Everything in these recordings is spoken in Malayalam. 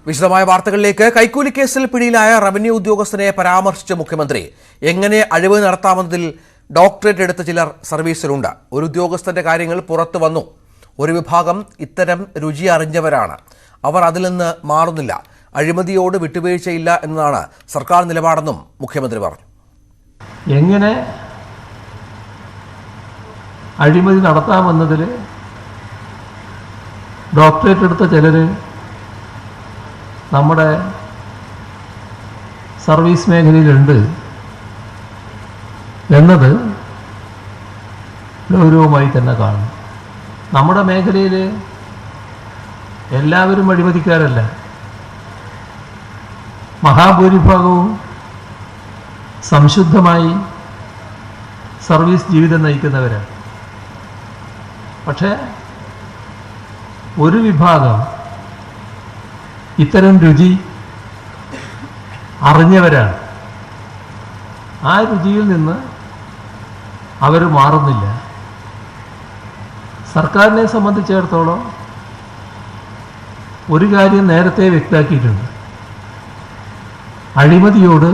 വിശദമായ വാർത്തകളിലേക്ക്. കൈക്കൂലി കേസിൽ പിടിയിലായ റവന്യൂ ഉദ്യോഗസ്ഥനെ പരാമർശിച്ച മുഖ്യമന്ത്രി എങ്ങനെ അഴിമതി നടത്താമെന്നതിൽ ഡോക്ടറേറ്റ് എടുത്ത ചിലർ സർവീസിലുണ്ട്. ഒരു ഉദ്യോഗസ്ഥന്റെ കാര്യങ്ങൾ പുറത്തു വന്നു. ഒരു വിഭാഗം ഇത്തരം രുചി അറിഞ്ഞവരാണ്. അവർ അതിൽ നിന്ന് മാറുന്നില്ല. അഴിമതിയോട് വിട്ടുവീഴ്ചയില്ല എന്നതാണ് സർക്കാർ നിലപാടെന്നും മുഖ്യമന്ത്രി പറഞ്ഞു. എങ്ങനെ അഴിമതി നടത്താമെന്നതിൽ ഡോക്ടറേറ്റ് എടുത്ത ചിലർ നമ്മുടെ സർവീസ് മേഖലയിലുണ്ട് എന്നത് ഗൗരവമായി തന്നെ കാണും. നമ്മുടെ മേഖലയിൽ എല്ലാവരും അഴിമതിക്കാരല്ല. മഹാഭൂരിഭാഗവും സംശുദ്ധമായി സർവീസ് ജീവിതം നയിക്കുന്നവരാണ്. പക്ഷേ ഒരു വിഭാഗം ഇത്തരം രുചി അറിഞ്ഞവരാണ്. ആ രുചിയിൽ നിന്ന് അവർ മാറുന്നില്ല. സർക്കാരിനെ സംബന്ധിച്ചിടത്തോളം ഒരു കാര്യം നേരത്തെ വ്യക്തമാക്കിയിട്ടുണ്ട്. അഴിമതിയോട്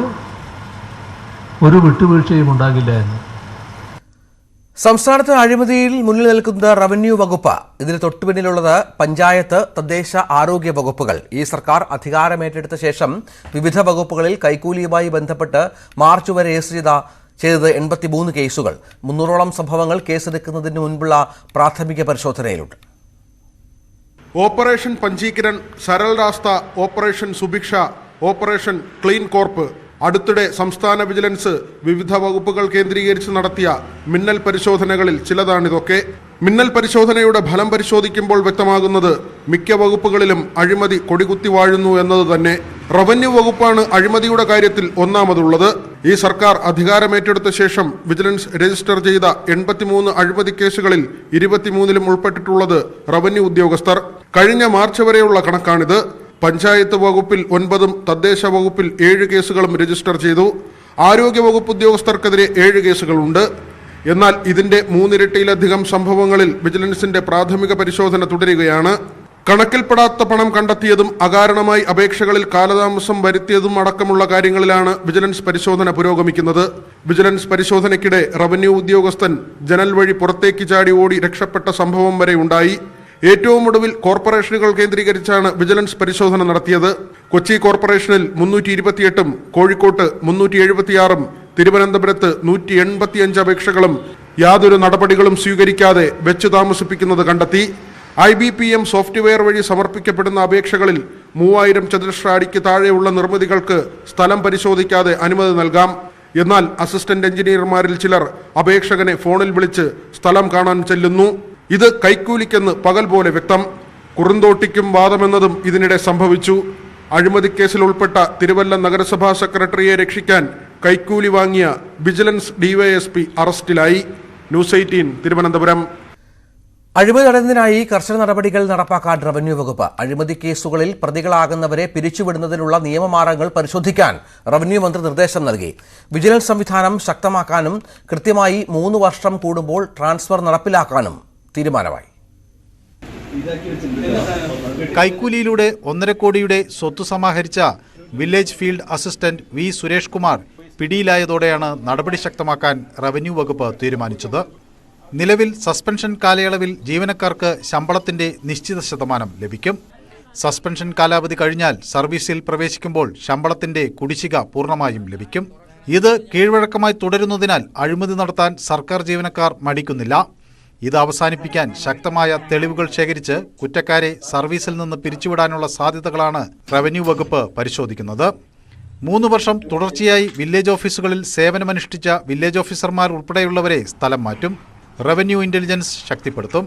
ഒരു വിട്ടുവീഴ്ചയും ഉണ്ടാകില്ല എന്ന്. സംസ്ഥാനത്ത് അഴിമതിയിൽ മുന്നിൽ നിൽക്കുന്ന റവന്യൂ വകുപ്പ്. ഇതിന് തൊട്ടുപിന്നിലുള്ളത് പഞ്ചായത്ത്, തദ്ദേശ, ആരോഗ്യ വകുപ്പുകൾ. ഈ സർക്കാർ അധികാരമേറ്റെടുത്ത ശേഷം വിവിധ വകുപ്പുകളിൽ കൈക്കൂലിയുമായി ബന്ധപ്പെട്ട് മാർച്ച് വരെ രജിസ്റ്റർ ചെയ്തത് 83 കേസുകൾ. 300ഓളം സംഭവങ്ങൾ കേസെടുക്കുന്നതിന് മുൻപുള്ള പ്രാഥമിക പരിശോധനയിലുണ്ട്. Operation Panchikaran, Saral Rasta, operation Subhiksha, operation clean corp. അടുത്തിടെ സംസ്ഥാന വിജിലൻസ് വിവിധ വകുപ്പുകൾ കേന്ദ്രീകരിച്ച് നടത്തിയ മിന്നൽ പരിശോധനകളിൽ ചിലതാണിതൊക്കെ. മിന്നൽ പരിശോധനയുടെ ഫലം പരിശോധിക്കുമ്പോൾ വ്യക്തമാകുന്നത് മിക്ക വകുപ്പുകളിലും അഴിമതി കൊടികുത്തി വാഴുന്നു എന്നത് തന്നെ. റവന്യൂ വകുപ്പാണ് അഴിമതിയുടെ കാര്യത്തിൽ ഒന്നാമതുള്ളത്. ഈ സർക്കാർ അധികാരമേറ്റെടുത്ത ശേഷം വിജിലൻസ് രജിസ്റ്റർ ചെയ്ത 83 അഴിമതി കേസുകളിൽ 23-ലും ഉൾപ്പെട്ടിട്ടുള്ളത് റവന്യൂ ഉദ്യോഗസ്ഥർ. കഴിഞ്ഞ മാർച്ച് വരെയുള്ള കണക്കാണിത്. പഞ്ചായത്ത് വകുപ്പിൽ 9, തദ്ദേശ വകുപ്പിൽ 7 കേസുകളും രജിസ്റ്റർ ചെയ്തു. ആരോഗ്യ വകുപ്പ് ഉദ്യോഗസ്ഥർക്കെതിരെ 7 കേസുകളുണ്ട്. എന്നാൽ ഇതിന്റെ 3 ഇരട്ടിയിലധികം സംഭവങ്ങളിൽ വിജിലൻസിന്റെ പ്രാഥമിക പരിശോധന തുടരുകയാണ്. കണക്കിൽപ്പെടാത്ത പണം കണ്ടെത്തിയതും അകാരണമായി അപേക്ഷകളിൽ കാലതാമസം വരുത്തിയതും അടക്കമുള്ള കാര്യങ്ങളിലാണ് വിജിലൻസ് പരിശോധന പുരോഗമിക്കുന്നത്. വിജിലൻസ് പരിശോധനയ്ക്കിടെ റവന്യൂ ഉദ്യോഗസ്ഥൻ ജനൽ വഴി പുറത്തേക്ക് ചാടി ഓടി രക്ഷപ്പെട്ട സംഭവം വരെ ഉണ്ടായി. ഏറ്റവും ഒടുവിൽ കോർപ്പറേഷനുകൾ കേന്ദ്രീകരിച്ചാണ് വിജിലൻസ് പരിശോധന നടത്തിയത്. കൊച്ചി കോർപ്പറേഷനിൽ 328-ഉം കോഴിക്കോട്ട് 376-ഉം തിരുവനന്തപുരത്ത് 185 അപേക്ഷകളും യാതൊരു നടപടികളും സ്വീകരിക്കാതെ വെച്ചു താമസിപ്പിക്കുന്നത് കണ്ടെത്തി. IBPM സോഫ്റ്റ്വെയർ വഴി സമർപ്പിക്കപ്പെടുന്ന അപേക്ഷകളിൽ 3000 ചതുരശ്ര അടിക്ക് താഴെയുള്ള നിർമ്മിതികൾക്ക് സ്ഥലം പരിശോധിക്കാതെ അനുമതി നൽകാം. എന്നാൽ അസിസ്റ്റന്റ് എഞ്ചിനീയർമാരിൽ ചിലർ അപേക്ഷകനെ ഫോണിൽ വിളിച്ച് സ്ഥലം കാണാൻ ചെല്ലുന്നു. ഇത് കൈക്കൂലിക്കെന്ന് പകൽ പോലെ വ്യക്തം. കുറുന്തോട്ടിക്കും വാദമെന്നതും ഇതിനിടെ സംഭവിച്ചു. അഴിമതി കേസിൽ ഉൾപ്പെട്ട തിരുവല്ല നഗരസഭാ സെക്രട്ടറിയെ രക്ഷിക്കാൻ കൈക്കൂലി വാങ്ങിയ വിജിലൻസ് DYSP അറസ്റ്റിലായി. ന്യൂസ് 18 തിരുവനന്തപുരം. അഴിമതി തടയുന്നതിനായി കർശന നടപടികൾ നടപ്പാക്കാൻ റവന്യൂ വകുപ്പ്. അഴിമതി കേസുകളിൽ പ്രതികളാകുന്നവരെ പിരിച്ചുവിടുന്നതിനുള്ള നിയമമാർഗ്ഗങ്ങൾ പരിശോധിക്കാൻ റവന്യൂ മന്ത്രി നിർദ്ദേശം നൽകി. വിജിലൻസ് സംവിധാനം ശക്തമാക്കാനും കൃത്യമായി 3 വർഷം കൂടുമ്പോൾ ട്രാൻസ്ഫർ നടപ്പിലാക്കാനും തീരുമാനമായി. കൈക്കൂലിയിലൂടെ 1.5 കോടിയുടെ സ്വത്ത് സമാഹരിച്ച village field assistant V. Suresh Kumar പിടിയിലായതോടെയാണ് നടപടി ശക്തമാക്കാൻ റവന്യൂ വകുപ്പ് തീരുമാനിച്ചത്. നിലവിൽ സസ്പെൻഷൻ കാലയളവിൽ ജീവനക്കാർക്ക് ശമ്പളത്തിന്റെ നിശ്ചിത ശതമാനം ലഭിക്കും. സസ്പെൻഷൻ കാലാവധി കഴിഞ്ഞാൽ സർവീസിൽ പ്രവേശിക്കുമ്പോൾ ശമ്പളത്തിന്റെ കുടിശ്ശിക പൂർണ്ണമായും ലഭിക്കും. ഇത് കീഴ്വഴക്കമായി തുടരുന്നതിനാൽ അഴിമതി നടത്താൻ സർക്കാർ ജീവനക്കാർ മടിക്കുന്നില്ല. ഇത് അവസാനിപ്പിക്കാൻ ശക്തമായ തെളിവുകൾ ശേഖരിച്ച് കുറ്റക്കാരെ സർവീസിൽ നിന്ന് പിരിച്ചുവിടാനുള്ള സാധ്യതകളാണ് റവന്യൂ വകുപ്പ് പരിശോധിക്കുന്നത്. 3 വർഷം തുടർച്ചയായി വില്ലേജ് ഓഫീസുകളിൽ സേവനമനുഷ്ഠിച്ച വില്ലേജ് ഓഫീസർമാർ ഉൾപ്പെടെയുള്ളവരെ സ്ഥലം മാറ്റും. റവന്യൂ ഇന്റലിജൻസ് ശക്തിപ്പെടുത്തും.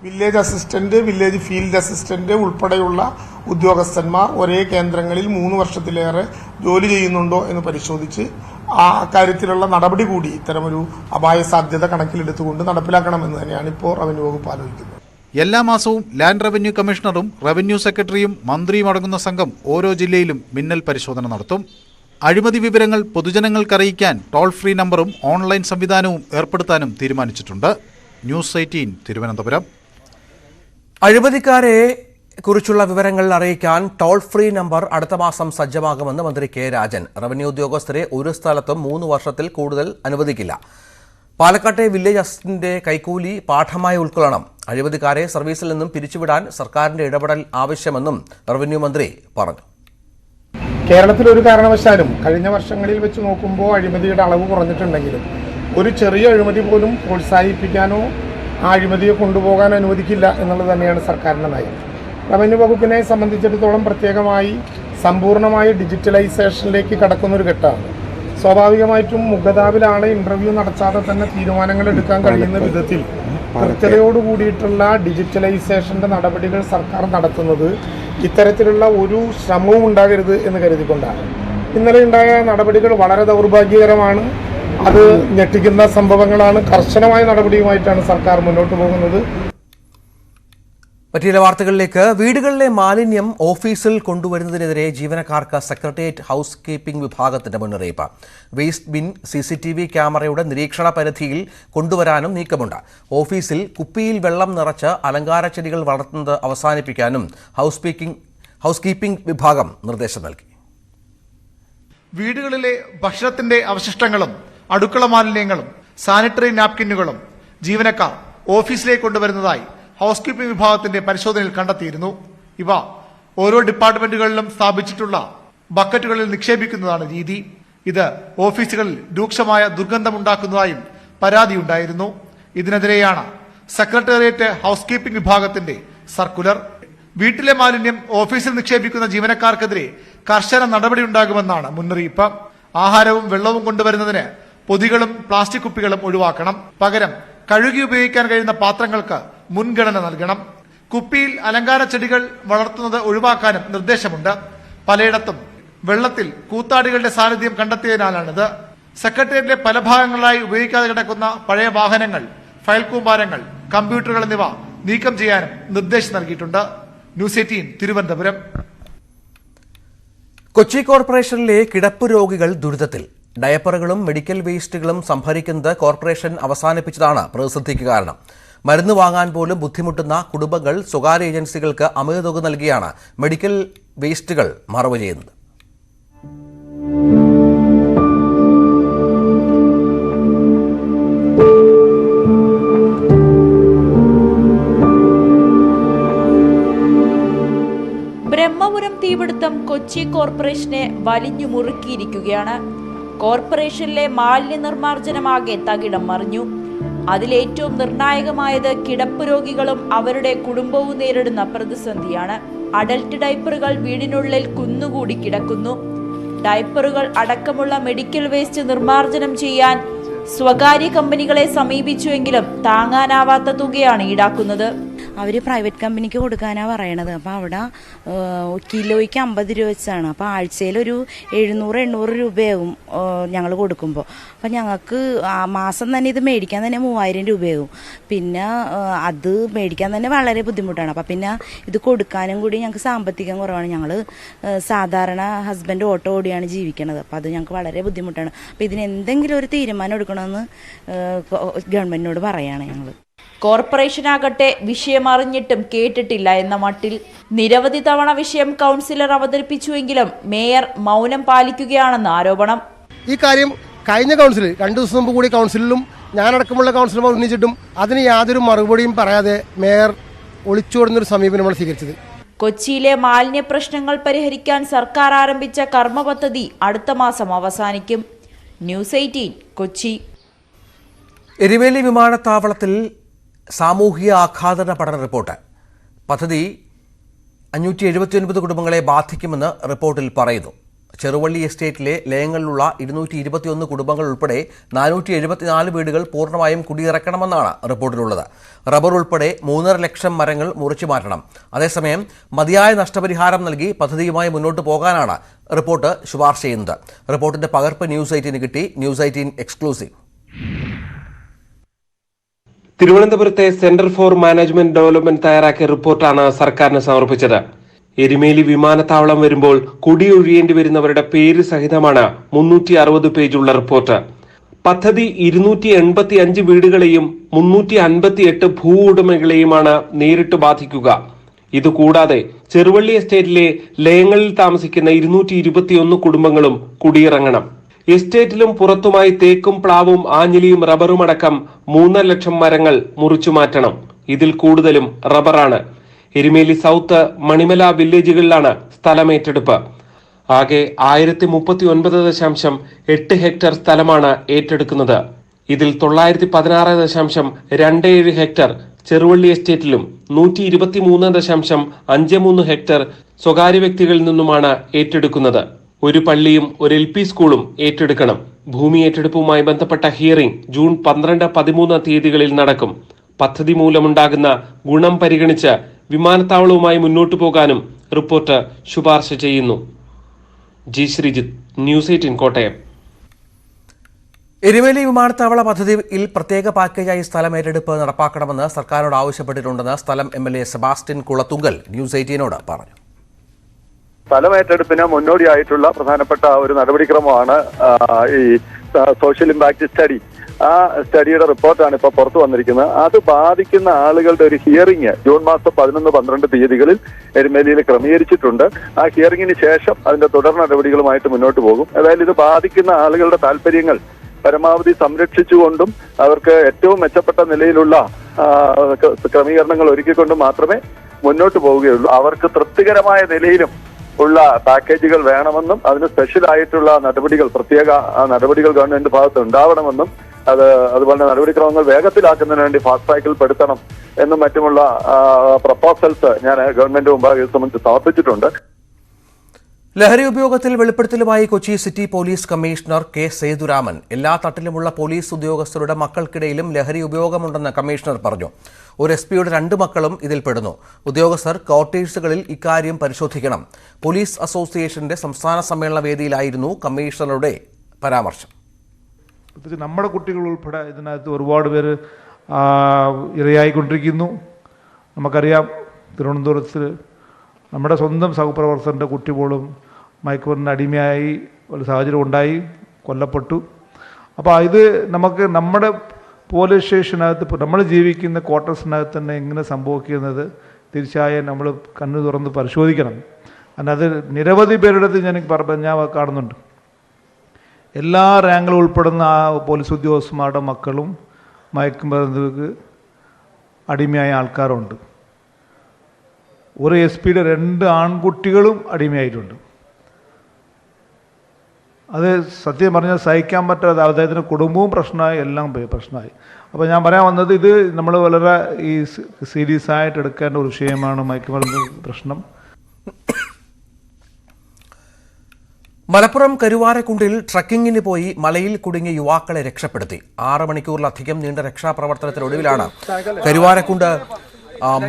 Village assistant, village field assistant ഉൾപ്പെടെയുള്ള ഉദ്യോഗസ്ഥന്മാർ ഒരേ കേന്ദ്രങ്ങളിൽ 3 വർഷത്തിലേറെ ജോലി ചെയ്യുന്നുണ്ടോ എന്ന് പരിശോധിച്ച് ആ കാര്യത്തിലുള്ള നടപടി കൂടി ഇത്തരമൊരു അപായ സാധ്യത കണക്കിലെടുത്തുകൊണ്ട് നടപ്പിലാക്കണമെന്ന് തന്നെയാണ് ഇപ്പോൾ റവന്യൂ വകുപ്പ് ആലോചിക്കുന്നത്. എല്ലാ മാസവും ലാൻഡ് റവന്യൂ കമ്മീഷണറും റവന്യൂ സെക്രട്ടറിയും മന്ത്രിയും അടങ്ങുന്ന സംഘം ഓരോ ജില്ലയിലും മിന്നൽ പരിശോധന നടത്തും. അഴിമതി വിവരങ്ങൾ പൊതുജനങ്ങൾക്കറിയിക്കാൻ ടോൾ ഫ്രീ നമ്പറും ഓൺലൈൻ സംവിധാനവും ഏർപ്പെടുത്താനും തീരുമാനിച്ചിട്ടുണ്ട്. ന്യൂസ് 18 തിരുവനന്തപുരം. അഴിമതിക്കാരെ കുറിച്ചുള്ള വിവരങ്ങൾ അറിയിക്കാൻ ടോൾ ഫ്രീ നമ്പർ അടുത്ത മാസം സജ്ജമാകുമെന്ന് മന്ത്രി കെ രാജൻ. റവന്യൂ ഉദ്യോഗസ്ഥരെ ഒരു സ്ഥലത്തും 3 വർഷത്തിൽ കൂടുതൽ അനുവദിക്കില്ല. പാലക്കാട്ടെ വില്ലേജ് അസിസ്റ്റന്റിന്റെ കൈക്കൂലി പാഠമായി ഉൾക്കൊള്ളണം. അഴിമതിക്കാരെ സർവീസിൽ നിന്നും പിരിച്ചുവിടാൻ സർക്കാരിന്റെ ഇടപെടൽ ആവശ്യമെന്നും റവന്യൂ മന്ത്രി പറഞ്ഞു. കേരളത്തിൽ ഒരു കാരണവശാലും കഴിഞ്ഞ വർഷങ്ങളിൽ വെച്ച് നോക്കുമ്പോൾ അഴിമതിയുടെ അളവ് കുറഞ്ഞിട്ടുണ്ടെങ്കിലും ഒരു ചെറിയ അഴിമതി പോലും പ്രോത്സാഹിപ്പിക്കാനോ ആ അഴിമതിയെ കൊണ്ടുപോകാൻ അനുവദിക്കില്ല എന്നുള്ളത് തന്നെയാണ് സർക്കാരിൻ്റെ നയം. റവന്യൂ വകുപ്പിനെ സംബന്ധിച്ചിടത്തോളം പ്രത്യേകമായി സമ്പൂർണ്ണമായ ഡിജിറ്റലൈസേഷനിലേക്ക് കടക്കുന്നൊരു ഘട്ടമാണ്. സ്വാഭാവികമായിട്ടും മുഖതാവിലാളെ ഇൻ്റർവ്യൂ നടത്താതെ തന്നെ തീരുമാനങ്ങൾ എടുക്കാൻ കഴിയുന്ന വിധത്തിൽ കൃത്യതയോട് കൂടിയിട്ടുള്ള ഡിജിറ്റലൈസേഷൻ്റെ നടപടികൾ സർക്കാർ നടത്തുന്നത് ഇത്തരത്തിലുള്ള ഒരു ശ്രമവും ഉണ്ടാകരുത് എന്ന് കരുതിക്കൊണ്ടാണ്. ഇന്നലെ ഉണ്ടായ നടപടികൾ വളരെ ദൗർഭാഗ്യകരമാണ്. അത് ഞെട്ടിക്കുന്ന സംഭവങ്ങളാണ്. കർശനമായ നടപടിയുമായിട്ടാണ് സർക്കാർ മുന്നോട്ട് പോകുന്നത്. മറ്റു ചില വാർത്തകളിലേക്ക്. വീടുകളിലെ മാലിന്യം ഓഫീസിൽ കൊണ്ടുവരുന്നതിനെതിരെ ജീവനക്കാർക്ക് സെക്രട്ടേറിയറ്റ് ഹൗസ് കീപ്പിംഗ് വിഭാഗത്തിന്റെ മുന്നറിയിപ്പ്. വേസ്റ്റ് ബിൻ CCTV ക്യാമറയുടെ നിരീക്ഷണ പരിധിയിൽ കൊണ്ടുവരാനും നീക്കമുണ്ട്. ഓഫീസിൽ കുപ്പിയിൽ വെള്ളം നിറച്ച് അലങ്കാര ചെടികൾ വളർത്തുന്നത് അവസാനിപ്പിക്കാനും ഹൗസ് കീപ്പിംഗ് വിഭാഗം നിർദ്ദേശം നൽകി. വീടുകളിലെ ഭക്ഷണത്തിന്റെ അവശിഷ്ടങ്ങളും അടുക്കള മാലിന്യങ്ങളും സാനിറ്ററി നാപ്കിനുകളും ജീവനക്കാർ ഓഫീസിലേക്ക് കൊണ്ടുവരുന്നതായി ഹൗസ് കീപ്പിംഗ് വിഭാഗത്തിന്റെ പരിശോധനയിൽ കണ്ടെത്തിയിരുന്നു. ഇവ ഓരോ ഡിപ്പാർട്ട്മെന്റുകളിലും സ്ഥാപിച്ചിട്ടുള്ള ബക്കറ്റുകളിൽ നിക്ഷേപിക്കുന്നതാണ് രീതി. ഇത് ഓഫീസുകളിൽ രൂക്ഷമായ ദുർഗന്ധമുണ്ടാക്കുന്നതായും പരാതിയുണ്ടായിരുന്നു. ഇതിനെതിരെയാണ് സെക്രട്ടേറിയറ്റ് ഹൗസ് കീപ്പിംഗ് വിഭാഗത്തിന്റെ സർക്കുലർ. വീട്ടിലെ മാലിന്യം ഓഫീസിൽ നിക്ഷേപിക്കുന്ന ജീവനക്കാർക്കെതിരെ കർശന നടപടിയുണ്ടാകുമെന്നാണ് മുന്നറിയിപ്പ്. ആഹാരവും വെള്ളവും കൊണ്ടുവരുന്നതിന് പൊതികളും പ്ലാസ്റ്റിക് കുപ്പികളും ഒഴിവാക്കണം. പകരം കഴുകി ഉപയോഗിക്കാൻ കഴിയുന്ന പാത്രങ്ങൾക്ക് മുൻഗണന നൽകണം. കുപ്പിയിൽ അലങ്കാര ചെടികൾ വളർത്തുന്നത് ഒഴിവാക്കാനും നിർദ്ദേശമുണ്ട്. പലയിടത്തും വെള്ളത്തിൽ കൂത്താടികളുടെ സാന്നിധ്യം കണ്ടെത്തിയതിനാലാണിത്. സെക്രട്ടേറിയറ്റിലെ പല ഭാഗങ്ങളായി ഉപയോഗിക്കാതെ കിടക്കുന്ന പഴയ വാഹനങ്ങൾ, ഫയൽ കൂമ്പാരങ്ങൾ, കമ്പ്യൂട്ടറുകൾ എന്നിവ നീക്കം ചെയ്യാനും നിർദ്ദേശം നൽകിയിട്ടുണ്ട്. ന്യൂസ് 18 തിരുവനന്തപുരം. കൊച്ചി കോർപ്പറേഷനിലെ കിടപ്പ് രോഗികൾ ദുരിതത്തിൽ. ഡയപ്പറുകളും മെഡിക്കൽ വേസ്റ്റുകളും സംഭരിക്കുന്നത് കോർപ്പറേഷൻ അവസാനിപ്പിച്ചതാണ് പ്രതിസന്ധിക്ക് കാരണം. മരുന്ന് വാങ്ങാൻ പോലും ബുദ്ധിമുട്ടുന്ന കുടുംബങ്ങൾ സ്വകാര്യ ഏജൻസികൾക്ക് അമിത തുക നൽകിയാണ് മെഡിക്കൽ വേസ്റ്റുകൾ മറവ് ചെയ്യുന്നത്. ബ്രഹ്മപുരം തീപിടുത്തം കൊച്ചി കോർപ്പറേഷനെ വലിഞ്ഞു മുറുക്കിയിരിക്കുകയാണ്. കോർപ്പറേഷനിലെ മാലിന്യ നിർമ്മാർജ്ജനമാകെ തകിടം മറിഞ്ഞു. അതിലേറ്റവും നിർണായകമായത് കിടപ്പ് രോഗികളും അവരുടെ കുടുംബവും നേരിടുന്ന പ്രതിസന്ധിയാണ്. അഡൽട്ട് ഡയപ്പറുകൾ വീടിനുള്ളിൽ കുന്നുകൂടി കിടക്കുന്നു. ഡയപ്പറുകൾ അടക്കമുള്ള മെഡിക്കൽ വേസ്റ്റ് നിർമ്മാർജ്ജനം ചെയ്യാൻ സ്വകാര്യ കമ്പനികളെ സമീപിച്ചുവെങ്കിലും താങ്ങാനാവാത്ത തുകയാണ് ഈടാക്കുന്നത്. അവർ പ്രൈവറ്റ് കമ്പനിക്ക് കൊടുക്കാനാണ് പറയണത്. അപ്പോൾ അവിടെ കിലോയ്ക്ക് 50 രൂപ വെച്ചാണ്. അപ്പോൾ ആഴ്ചയിലൊരു 700-800 രൂപയാകും ഞങ്ങൾ കൊടുക്കുമ്പോൾ. അപ്പം ഞങ്ങൾക്ക് മാസം തന്നെ ഇത് മേടിക്കാൻ തന്നെ 3000 രൂപയാകും. പിന്നെ അത് മേടിക്കാൻ തന്നെ വളരെ ബുദ്ധിമുട്ടാണ്. അപ്പം പിന്നെ ഇത് കൊടുക്കാനും കൂടി ഞങ്ങൾക്ക് സാമ്പത്തികം കുറവാണ്. ഞങ്ങൾ സാധാരണ ഹസ്ബൻഡ് ഓട്ടോ ഓടിയാണ് ജീവിക്കണത്. അപ്പം അത് ഞങ്ങൾക്ക് വളരെ ബുദ്ധിമുട്ടാണ്. അപ്പം ഇതിന് എന്തെങ്കിലും ഒരു തീരുമാനം എടുക്കണമെന്ന് ഗവൺമെൻറ്റിനോട് പറയുകയാണ് ഞങ്ങൾ. കോർപ്പറേഷനാകട്ടെ വിഷയം അറിഞ്ഞിട്ടും കേട്ടിട്ടില്ല എന്ന മട്ടിൽ. നിരവധി തവണ വിഷയം കൗൺസിലർ അവതരിപ്പിച്ചുവെങ്കിലും മേയർ മൗനം പാലിക്കുകയാണെന്ന് ആരോപണം. ഈ കാര്യം കഴിഞ്ഞ കൗൺസിലിൽ 2 ദിവസം മുമ്പ് കൂടി കൗൺസിലിലും ഞാനടക്കമുള്ള കൗൺസിലർമാർ ഉന്നയിച്ചിട്ടും അതിന് യാതൊരു മറുപടിയും പറയാതെ മേയർ ഒളിച്ചോടുന്നൊരു സമീപനമാണ് സ്വീകരിച്ചത്. കൊച്ചിയിലെ മാലിന്യ പ്രശ്നങ്ങൾ പരിഹരിക്കാൻ സർക്കാർ ആരംഭിച്ച കർമ്മ പദ്ധതി അടുത്ത മാസം അവസാനിക്കും. ന്യൂസ് 18 കൊച്ചി. എരുമേലി വിമാനത്താവളത്തിൽ സാമൂഹിക ആഘാതന പഠന റിപ്പോർട്ട്. പദ്ധതി 579 കുടുംബങ്ങളെ ബാധിക്കുമെന്ന് റിപ്പോർട്ടിൽ പറയുന്നു. ചെറുവള്ളി എസ്റ്റേറ്റിലെ ലയങ്ങളിലുള്ള 221 കുടുംബങ്ങൾ ഉൾപ്പെടെ 474 വീടുകൾ പൂർണ്ണമായും കുടിയിറക്കണമെന്നാണ് റിപ്പോർട്ടിലുള്ളത്. റബ്ബർ ഉൾപ്പെടെ 3.5 ലക്ഷം മരങ്ങൾ മുറിച്ചു മാറ്റണം. അതേസമയം മതിയായ നഷ്ടപരിഹാരം നൽകി പദ്ധതിയുമായി മുന്നോട്ട് പോകാനാണ് റിപ്പോർട്ട് ശുപാർശ ചെയ്യുന്നത്. റിപ്പോർട്ടിന്റെ പകർപ്പ് ന്യൂസ് 18 കിട്ടി. News 18 exclusive. തിരുവനന്തപുരത്തെ സെന്റർ ഫോർ മാനേജ്മെന്റ് ഡെവലപ്മെന്റ് തയ്യാറാക്കിയ റിപ്പോർട്ടാണ് സർക്കാരിന് സമർപ്പിച്ചത്. എരുമേലി വിമാനത്താവളം വരുമ്പോൾ കുടിയൊഴിയേണ്ടി വരുന്നവരുടെ പേര് സഹിതമാണ് 360 പേജുള്ള റിപ്പോർട്ട്. പദ്ധതി 285 വീടുകളെയും 358 ഭൂ ഉടമകളെയുമാണ് നേരിട്ട് ബാധിക്കുക. ഇതുകൂടാതെ ചെറുവള്ളി എസ്റ്റേറ്റിലെ ലയങ്ങളിൽ താമസിക്കുന്ന 221 കുടുംബങ്ങളും കുടിയിറങ്ങണം. എസ്റ്റേറ്റിലും പുറത്തുമായി തേക്കും പ്ലാവും ആഞ്ഞിലിയും റബ്ബറും അടക്കം 3.5 ലക്ഷം മരങ്ങൾ മുറിച്ചു മാറ്റണം. ഇതിൽ കൂടുതലും റബ്ബറാണ്. എരുമേലി സൗത്ത്, മണിമല വില്ലേജുകളിലാണ് സ്ഥലമേറ്റെടുപ്പ്. ആകെ 1039.8 ഹെക്ടർ സ്ഥലമാണ് ഏറ്റെടുക്കുന്നത്. ഇതിൽ 916.27 ഹെക്ടർ ചെറുവള്ളി എസ്റ്റേറ്റിലും 123.53 ഹെക്ടർ സ്വകാര്യ വ്യക്തികളിൽ നിന്നുമാണ് ഏറ്റെടുക്കുന്നത്. ഒരു പള്ളിയും ഒരു LP സ്കൂളും ഏറ്റെടുക്കണം. ഭൂമി ഏറ്റെടുപ്പുമായി ബന്ധപ്പെട്ട ഹിയറിംഗ് ജൂൺ 12, 13 തീയതികളിൽ നടക്കും. പദ്ധതി മൂലമുണ്ടാകുന്ന ഗുണം പരിഗണിച്ച് വിമാനത്താവളവുമായി മുന്നോട്ടു പോകാനും റിപ്പോർട്ട് ശുപാർശ ചെയ്യുന്നു. G Sreejith, news 18 Kottayam. എരുമേലി വിമാനത്താവള പദ്ധതിയിൽ പ്രത്യേക പാക്കേജായി സ്ഥലം ഏറ്റെടുപ്പ് നടപ്പാക്കണമെന്ന് സർക്കാരിനോട് ആവശ്യപ്പെട്ടിട്ടുണ്ടെന്ന് സ്ഥലം MLA സെബാസ്റ്റ്യൻ കുളത്തുങ്കൽ ന്യൂസ് 18നോട് പറഞ്ഞു. സ്ഥലമേറ്റെടുപ്പിന് മുന്നോടിയായിട്ടുള്ള പ്രധാനപ്പെട്ട ഒരു നടപടിക്രമമാണ് ഈ സോഷ്യൽ ഇമ്പാക്ട് സ്റ്റഡി. ആ സ്റ്റഡിയുടെ റിപ്പോർട്ടാണ് ഇപ്പോൾ പുറത്തു വന്നിരിക്കുന്നത്. അത് ബാധിക്കുന്ന ആളുകളുടെ ഒരു ഹിയറിംഗ് ജൂൺ മാസം 11, 12 തീയതികളിൽ എരുമേലിയിൽ ക്രമീകരിച്ചിട്ടുണ്ട്. ആ ഹിയറിംഗിന് ശേഷം അതിന്റെ തുടർ നടപടികളുമായിട്ട് മുന്നോട്ട് പോകും. അതായത് ഇത് ബാധിക്കുന്ന ആളുകളുടെ താല്പര്യങ്ങൾ പരമാവധി സംരക്ഷിച്ചുകൊണ്ടും അവർക്ക് ഏറ്റവും മെച്ചപ്പെട്ട നിലയിലുള്ള ക്രമീകരണങ്ങൾ ഒരുക്കിക്കൊണ്ടും മാത്രമേ മുന്നോട്ട് പോവുകയുള്ളൂ. അവർക്ക് തൃപ്തികരമായ നിലയിലും ഉള്ള പാക്കേജുകൾ വേണമെന്നും അതിന് സ്പെഷ്യൽ ആയിട്ടുള്ള നടപടികൾ, പ്രത്യേക നടപടികൾ ഗവൺമെന്റ് ഭാഗത്ത് ഉണ്ടാവണമെന്നും അതുപോലെ നടപടിക്രമങ്ങൾ വേഗത്തിലാക്കുന്നതിന് വേണ്ടി ഫാസ്റ്റ് ട്രാക്കിൽ പെടുത്തണം എന്നും മറ്റുമുള്ള പ്രപ്പോസൽസ് ഞാൻ ഗവൺമെന്റ് മുമ്പാകെ സംബന്ധിച്ച് സമർപ്പിച്ചിട്ടുണ്ട്. ലഹരി ഉപയോഗത്തിൽ വെളിപ്പെടുത്തലുമായി Kochi city police commissioner K Sethuraman. എല്ലാ തട്ടിലുമുള്ള പോലീസ് ഉദ്യോഗസ്ഥരുടെ മക്കൾക്കിടയിലും ലഹരി ഉപയോഗമുണ്ടെന്ന് കമ്മീഷണർ പറഞ്ഞു. ഒരു SP-യുടെ 2 മക്കളും ഇതിൽപ്പെടുന്നു. ഉദ്യോഗസ്ഥർ ക്വാർട്ടേഴ്സുകളിൽ ഇക്കാര്യം പരിശോധിക്കണം. പോലീസ് അസോസിയേഷന്റെ സംസ്ഥാന സമ്മേളന വേദിയിലായിരുന്നു കമ്മീഷണറുടെ പരാമർശം. നമ്മുടെ കുട്ടികൾ ഉൾപ്പെടെ ഇതിനകത്ത് ഒരുപാട് പേര് ഇരയായിക്കൊണ്ടിരിക്കുന്നു. നമുക്കറിയാം, തിരുവനന്തപുരത്ത് നമ്മുടെ സ്വന്തം സഹപ്രവർത്തകൻ്റെ കുട്ടി പോലും മയക്കുമരുന്നിന് അടിമയായി ഒരു സാഹചര്യം ഉണ്ടായി, കൊല്ലപ്പെട്ടു. അപ്പോൾ ഇത് നമുക്ക് നമ്മുടെ പോലീസ് സ്റ്റേഷനകത്ത് നമ്മൾ ജീവിക്കുന്ന ക്വാർട്ടേഴ്സിനകത്ത് തന്നെ എങ്ങനെ സംഭവിക്കുന്നത് തീർച്ചയായും നമ്മൾ കണ്ണു തുറന്ന് പരിശോധിക്കണം. അത് നിരവധി പേരുടെ ഞാൻ കാണുന്നുണ്ട്. എല്ലാ റാങ്കിലും ഉൾപ്പെടുന്ന ആ പോലീസ് ഉദ്യോഗസ്ഥന്മാരുടെ മക്കളും മയക്കുമരുന്നിന് അടിമയായ ആൾക്കാരുണ്ട്. ഒരു SP-യുടെ 2 ആൺകുട്ടികളും അടിമയായിട്ടുണ്ട്. അത് സത്യം പറഞ്ഞാൽ സഹിക്കാൻ പറ്റാതെ അദ്ദേഹത്തിൻ്റെ കുടുംബവും പ്രശ്നമായി, എല്ലാം പ്രശ്നമായി. അപ്പോൾ ഞാൻ പറയാൻ വന്നത്, ഇത് നമ്മൾ വളരെ സീരിയസ് ആയിട്ട് എടുക്കേണ്ട ഒരു വിഷയമാണ് മയക്കുമരുന്ന് പ്രശ്നം. മലപ്പുറം കരുവാരക്കുണ്ടിൽ ട്രക്കിങ്ങിന് പോയി മലയിൽ കുടുങ്ങിയ യുവാക്കളെ രക്ഷപ്പെടുത്തി. 6 മണിക്കൂറിലധികം നീണ്ട രക്ഷാപ്രവർത്തനത്തിനൊടുവിലാണ് കരുവാരക്കുണ്ട്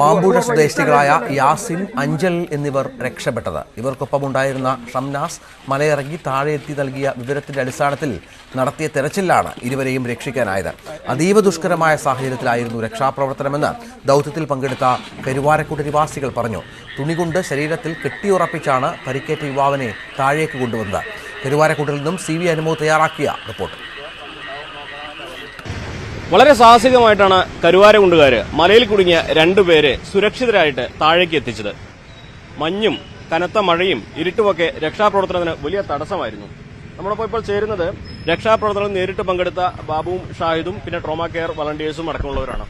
മാമ്പുഴ സ്വദേശികളായ യാസിൻ, അഞ്ചൽ എന്നിവർ രക്ഷപ്പെട്ടത്. ഇവർക്കൊപ്പമുണ്ടായിരുന്ന ഷംനാസ് മലയിറങ്ങി താഴെ എത്തി നൽകിയ വിവരത്തിന്റെ അടിസ്ഥാനത്തിൽ നടത്തിയ തെരച്ചിലാണ് ഇരുവരെയും രക്ഷിക്കാനായത്. അതീവ ദുഷ്കരമായ സാഹചര്യത്തിലായിരുന്നു രക്ഷാപ്രവർത്തനമെന്ന് ദൗത്യത്തിൽ പങ്കെടുത്ത കരുവാരക്കുണ്ട് നിവാസികൾ പറഞ്ഞു. തുണികൊണ്ട് ശരീരത്തിൽ കെട്ടിയുറപ്പിച്ചാണ് പരിക്കേറ്റ യുവാവിനെ താഴേക്ക് കൊണ്ടുവന്നത്. കരുവാരക്കുണ്ടിൽ നിന്നും CV അനുമോ തയ്യാറാക്കിയ റിപ്പോർട്ട്. വളരെ സാഹസികമായിട്ടാണ് കരുവാരക്കുണ്ടുകാർ മലയിൽ കുടുങ്ങിയ 2 പേരെ സുരക്ഷിതരായിട്ട് താഴേക്ക് എത്തിച്ചത്. മഞ്ഞും കനത്ത മഴയും ഇരുട്ടുമൊക്കെ രക്ഷാപ്രവർത്തനത്തിന് വലിയ തടസ്സമായിരുന്നു. നമ്മളിപ്പോൾ ഇപ്പോൾ ചേരുന്നത് രക്ഷാപ്രവർത്തനം നേരിട്ട് പങ്കെടുത്ത ബാബുവും ഷാഹിദും പിന്നെ ട്രോമാ കെയർ വളണ്ടിയേഴ്സും അടക്കമുള്ളവരാണ്.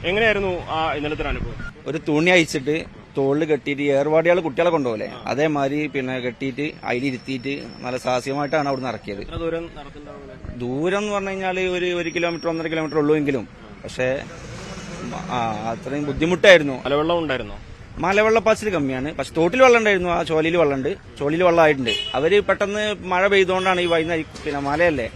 എങ്ങനെയായിരുന്നു ആ ഇന്നലത്തെ അനുഭവം? ഒരു തുണി അയച്ചിട്ട് തോളിൽ കെട്ടിയിട്ട് ഏർവാടിയാൾ കുട്ടികളെ കൊണ്ടുപോലെ അതേമാതിരി പിന്നെ കെട്ടിയിട്ട് അതിലിരുത്തിയിട്ട് നല്ല സാഹസികമായിട്ടാണ് അവിടുന്ന് ഇറക്കിയത്. ദൂരം എന്ന് പറഞ്ഞു കഴിഞ്ഞാൽ ഒരു 1 കിലോമീറ്റർ 1.5 കിലോമീറ്റർ ഉള്ളുവെങ്കിലും പക്ഷേ അത്രയും ബുദ്ധിമുട്ടായിരുന്നു. മലവെള്ളം ഉണ്ടായിരുന്നോ? മലവെള്ളപ്പാച്ചിൽ കമ്മിയാണ്. പക്ഷെ തോട്ടിൽ വെള്ളം ഉണ്ടായിരുന്നു. ആ ചോലിയിൽ വെള്ളമുണ്ട്, ചോലിയിൽ വെള്ളമായിട്ടുണ്ട്. അവര് പെട്ടെന്ന് മഴ പെയ്തുകൊണ്ടാണ് ഈ വൈകുന്നേരം പിന്നെ മലയല്ലേ,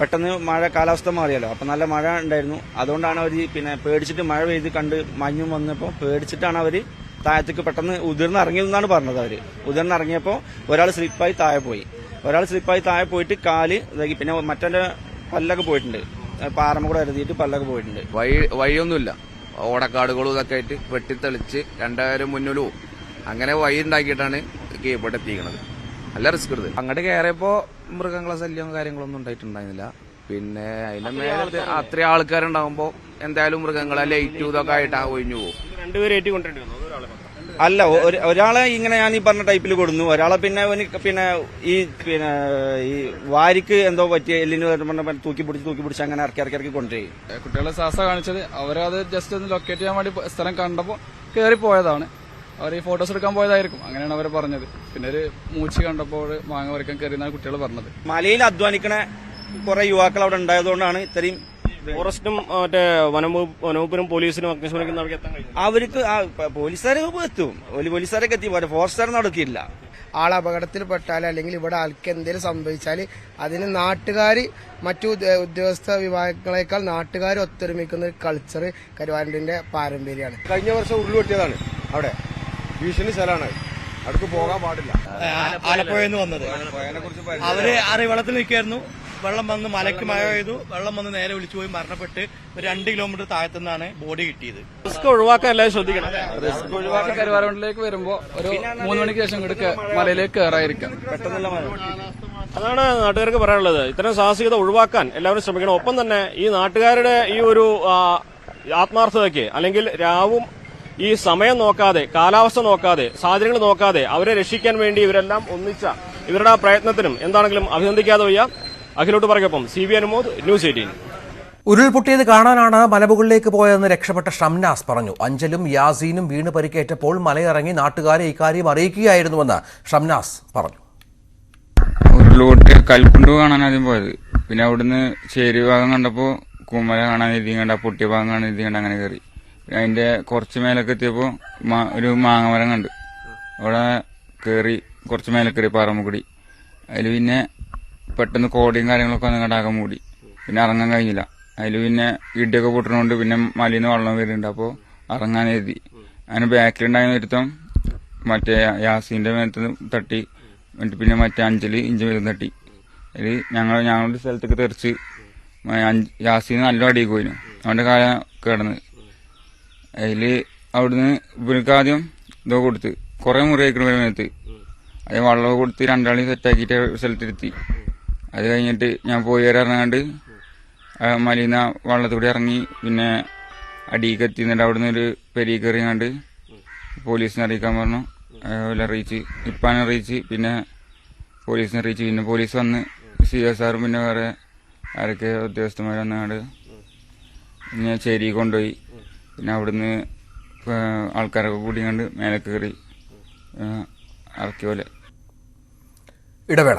പെട്ടെന്ന് മഴ കാലാവസ്ഥ മാറിയല്ലോ, അപ്പം നല്ല മഴ ഉണ്ടായിരുന്നു. അതുകൊണ്ടാണ് അവർ പിന്നെ പേടിച്ചിട്ട് മഴ പെയ്ത് കണ്ട് മഞ്ഞും വന്നപ്പോൾ പേടിച്ചിട്ടാണ് അവർ താഴത്തേക്ക് പെട്ടെന്ന് ഉതിർന്നിറങ്ങിയതെന്നാണ് പറഞ്ഞത്. അവർ ഉതിർന്നിറങ്ങിയപ്പോൾ ഒരാൾ സ്ലിപ്പായി താഴെ പോയി. പോയിട്ട് കാല് ഇതാക്കി, പിന്നെ മറ്റേ പല്ലൊക്കെ പോയിട്ടുണ്ട്, പാറമ കൂടെ എഴുതിയിട്ട് പല്ലൊക്കെ പോയിട്ടുണ്ട്. വഴിയൊന്നുമില്ല, ഓടക്കാടുകളും ഇതൊക്കെ ആയിട്ട് വെട്ടിത്തെളിച്ച് 2 മുന്നിലും അങ്ങനെ വഴി ഉണ്ടാക്കിയിട്ടാണ് ഇവിടെ എത്തിക്കണത്. നല്ല റിസ്ക് എടുത്ത് അങ്ങോട്ട് കയറിയപ്പോ മൃഗങ്ങളെ ശല്യം കാര്യങ്ങളൊന്നും ഉണ്ടായിട്ടുണ്ടായിരുന്നില്ല. പിന്നെ അതിന്റെ മേലെ അത്രയും ആൾക്കാരുണ്ടാകുമ്പോ എന്തായാലും മൃഗങ്ങളെ ലൈറ്റും ഇതൊക്കെ ആയിട്ട് ഒഴിഞ്ഞു പോകും. 2 പേരെ ഏറ്റിക്കൊണ്ടിരുന്നു. അല്ല, ഒരാളെ ഇങ്ങനെ ഞാൻ ഈ പറഞ്ഞ ടൈപ്പിൽ കൊടുന്നു, ഒരാളെ പിന്നെ ഈ വാരിക്ക് എന്തോ പറ്റിയ എല്ലിന് തൂക്കി പിടിച്ച് അങ്ങനെ ഇറക്കി കൊണ്ടുപോയി. കുട്ടികളെ സാഹസ കാണിച്ചത് അവരത് ജസ്റ്റ് ഒന്ന് ലൊക്കേറ്റ് ചെയ്യാൻ വേണ്ടി സ്ഥലം കണ്ടപ്പോൾ കയറി പോയതാണ്. അവർ ഈ ഫോട്ടോസ് എടുക്കാൻ പോയതായിരിക്കും, അങ്ങനെയാണ് അവർ പറഞ്ഞത്. പിന്നെ ഒരു മൂച്ചി കണ്ടപ്പോൾ മാങ്ങ പറിക്കാൻ കയറിയെന്നാണ് കുട്ടികൾ പറഞ്ഞത്. മലയിൽ അധ്വാനിക്കണ കുറെ യുവാക്കൾ അവിടെ ഉണ്ടായതുകൊണ്ടാണ് ഇത്രയും. ഫോറസ്റ്റും മറ്റേ വനവകുപ്പിനും പോലീസിനും അഗ്നിശമനത്തിനും അവർക്ക് എത്താൻ കഴിയും. അവർക്ക് പോലീസുകാരൊക്കെ എത്തും, പോലീസുകാരൊക്കെ എത്തി, ഫോറസ്റ്റുകാരൊന്നും നടക്കില്ല. ആൾ അപകടത്തിൽപ്പെട്ടാൽ അല്ലെങ്കിൽ ഇവിടെ ആൾക്ക് എന്തെങ്കിലും സംഭവിച്ചാൽ അതിന് നാട്ടുകാർ മറ്റു ഉദ്യോഗസ്ഥ വിഭാഗങ്ങളെക്കാൾ നാട്ടുകാർ ഒത്തൊരുമിക്കുന്ന ഒരു കൾച്ചർ കരുവാരന്റെ പാരമ്പര്യമാണ്. കഴിഞ്ഞ വർഷം ഉരുൾപൊട്ടിയതാണ് അവിടെ, ഭീഷണി സ്ഥലമാണ്, അടുത്ത് പോകാൻ പാടില്ല. ആലപ്പുഴയിൽ നിന്ന് വന്നത് അവര് വെള്ളത്തിൽ നിൽക്കായിരുന്നു. വെള്ളം വന്ന് മലയ്ക്ക് മഴ പെയ്തു, വെള്ളം വന്ന് നേരെ വിളിച്ചു പോയി മരണപ്പെട്ട് ഒരു 2 കിലോമീറ്റർ താഴത്തുനിന്നാണ് ബോഡി കിട്ടിയത്. റിസ്ക് ഒഴിവാക്കാൻ എല്ലാവരും ശ്രദ്ധിക്കണം. റിസ്ക് ഒഴിവാക്കി കരുവാരണ്ടിലേക്ക് വരുമ്പോൾ ഒരു 3 മണിക്ക് ശേഷം ഇങ്ങോട്ട് മലയിലേക്ക് കയറായിരിക്കാം. പെട്ടെന്നുള്ള മഴ. അതാണ് നാട്ടുകാർക്ക് പറയാനുള്ളത്. ഇത്തരം സാഹസികത ഒഴിവാക്കാൻ എല്ലാവരും ശ്രമിക്കണം. ഒപ്പം തന്നെ ഈ നാട്ടുകാരുടെ ഈ ഒരു ആത്മാർത്ഥതയ്ക്ക്, അല്ലെങ്കിൽ രാവും ഈ സമയം നോക്കാതെ, കാലാവസ്ഥ നോക്കാതെ, സാഹചര്യങ്ങൾ നോക്കാതെ അവരെ രക്ഷിക്കാൻ വേണ്ടി ഇവരെല്ലാം ഒന്നിച്ച ഇവരുടെ ആ പ്രയത്നത്തിനും എന്താണെങ്കിലും അഭിനന്ദിക്കാതെ വയ്യ. അഖിലോട്ട് പറയൊപ്പം CB അനുമോദ്, ന്യൂസ് 18. ഉരുൾപൊട്ടിയത് കാണാനാണ് മലമുകളിലേക്ക് പോയതെന്ന് രക്ഷപ്പെട്ട ഷംനാസ് പറഞ്ഞു. അഞ്ചലും യാസീനും വീണ് പരിക്കേറ്റപ്പോൾ മലയിറങ്ങി നാട്ടുകാരെ ഇക്കാര്യം അറിയിക്കുകയായിരുന്നുവെന്ന് ഷംനാസ് പറഞ്ഞു. ഉരുൾപൊട്ടി കൽക്കുണ്ട് കാണാൻ ആദ്യം പോയത്, പിന്നെ അവിടുന്ന് ചേരി ഭാഗം കണ്ടപ്പോൾ കുമര കാണാൻ എഴുതിക്കണ്ട, പൊട്ടിയ ഭാഗം കാണാൻ എഴുതിക്കണ്ട, അങ്ങനെ കയറി. പിന്നെ അതിന്റെ കുറച്ച് മേലൊക്കെ എത്തിയപ്പോൾ ഒരു മാങ്ങമരം കണ്ടു, അവിടെ കയറി കുറച്ച് മേലെ കയറി പാറമുകൂടി. അതിൽ പിന്നെ പെട്ടെന്ന് കോടിയും കാര്യങ്ങളൊക്കെ ഒന്ന് കണ്ടാകാൻ മൂടി, പിന്നെ ഇറങ്ങാൻ കഴിഞ്ഞില്ല. അതിൽ പിന്നെ ഇടിയൊക്കെ പൊട്ടുന്നതുകൊണ്ട് പിന്നെ മലയിൽ നിന്ന് വെള്ളം വരുന്നുണ്ട്, അപ്പോൾ ഇറങ്ങാൻ എഴുതി. അതിന് ബാക്കിലുണ്ടായ നേരത്തും മറ്റേ യാസീന്റെ മേലത്ത് തട്ടി, പിന്നെ മറ്റേ അഞ്ചല് ഇഞ്ച് മേലും തട്ടി. അതിൽ ഞങ്ങളുടെ സ്ഥലത്തേക്ക് തെറിച്ച് യാസീന് നല്ല അടിയിൽ പോയിരുന്നു, അവന്റെ കാലം കിടന്ന്. അതിൽ അവിടുന്ന് ഇവർക്ക് ആദ്യം ഇതൊക്കെ കൊടുത്ത് കുറെ മുറി അയക്കണ മേലത്ത് അത് വെള്ളമൊക്കെ കൊടുത്ത് 2 ആളെയും സെറ്റാക്കിയിട്ട് സ്ഥലത്തിരുത്തി. അത് കഴിഞ്ഞിട്ട് ഞാൻ പോയി ഇറങ്ങാണ്ട് മലയിൽ നിന്ന് വള്ളത്തൂടെ ഇറങ്ങി പിന്നെ അടിയിലേക്ക് എത്തിന്നിട്ട് അവിടുന്ന് ഒരു പെരിയിൽ കയറിയാണ്ട് പോലീസിനെ അറിയിക്കാൻ പറഞ്ഞു. അറിയിച്ച് ഇപ്പാനെ അറിയിച്ച് പിന്നെ പോലീസിനെ അറിയിച്ച്. പിന്നെ പോലീസ് വന്ന് CS പിന്നെ വേറെ ആരൊക്കെ ഉദ്യോഗസ്ഥന്മാർ വന്നാണ്ട് പിന്നെ ചേരി കൊണ്ടുപോയി. പിന്നെ അവിടുന്ന് ആൾക്കാരൊക്കെ കൂടി കണ്ട് മേലെ കയറി ഇറക്കിയ പോലെ. ഇടവേള.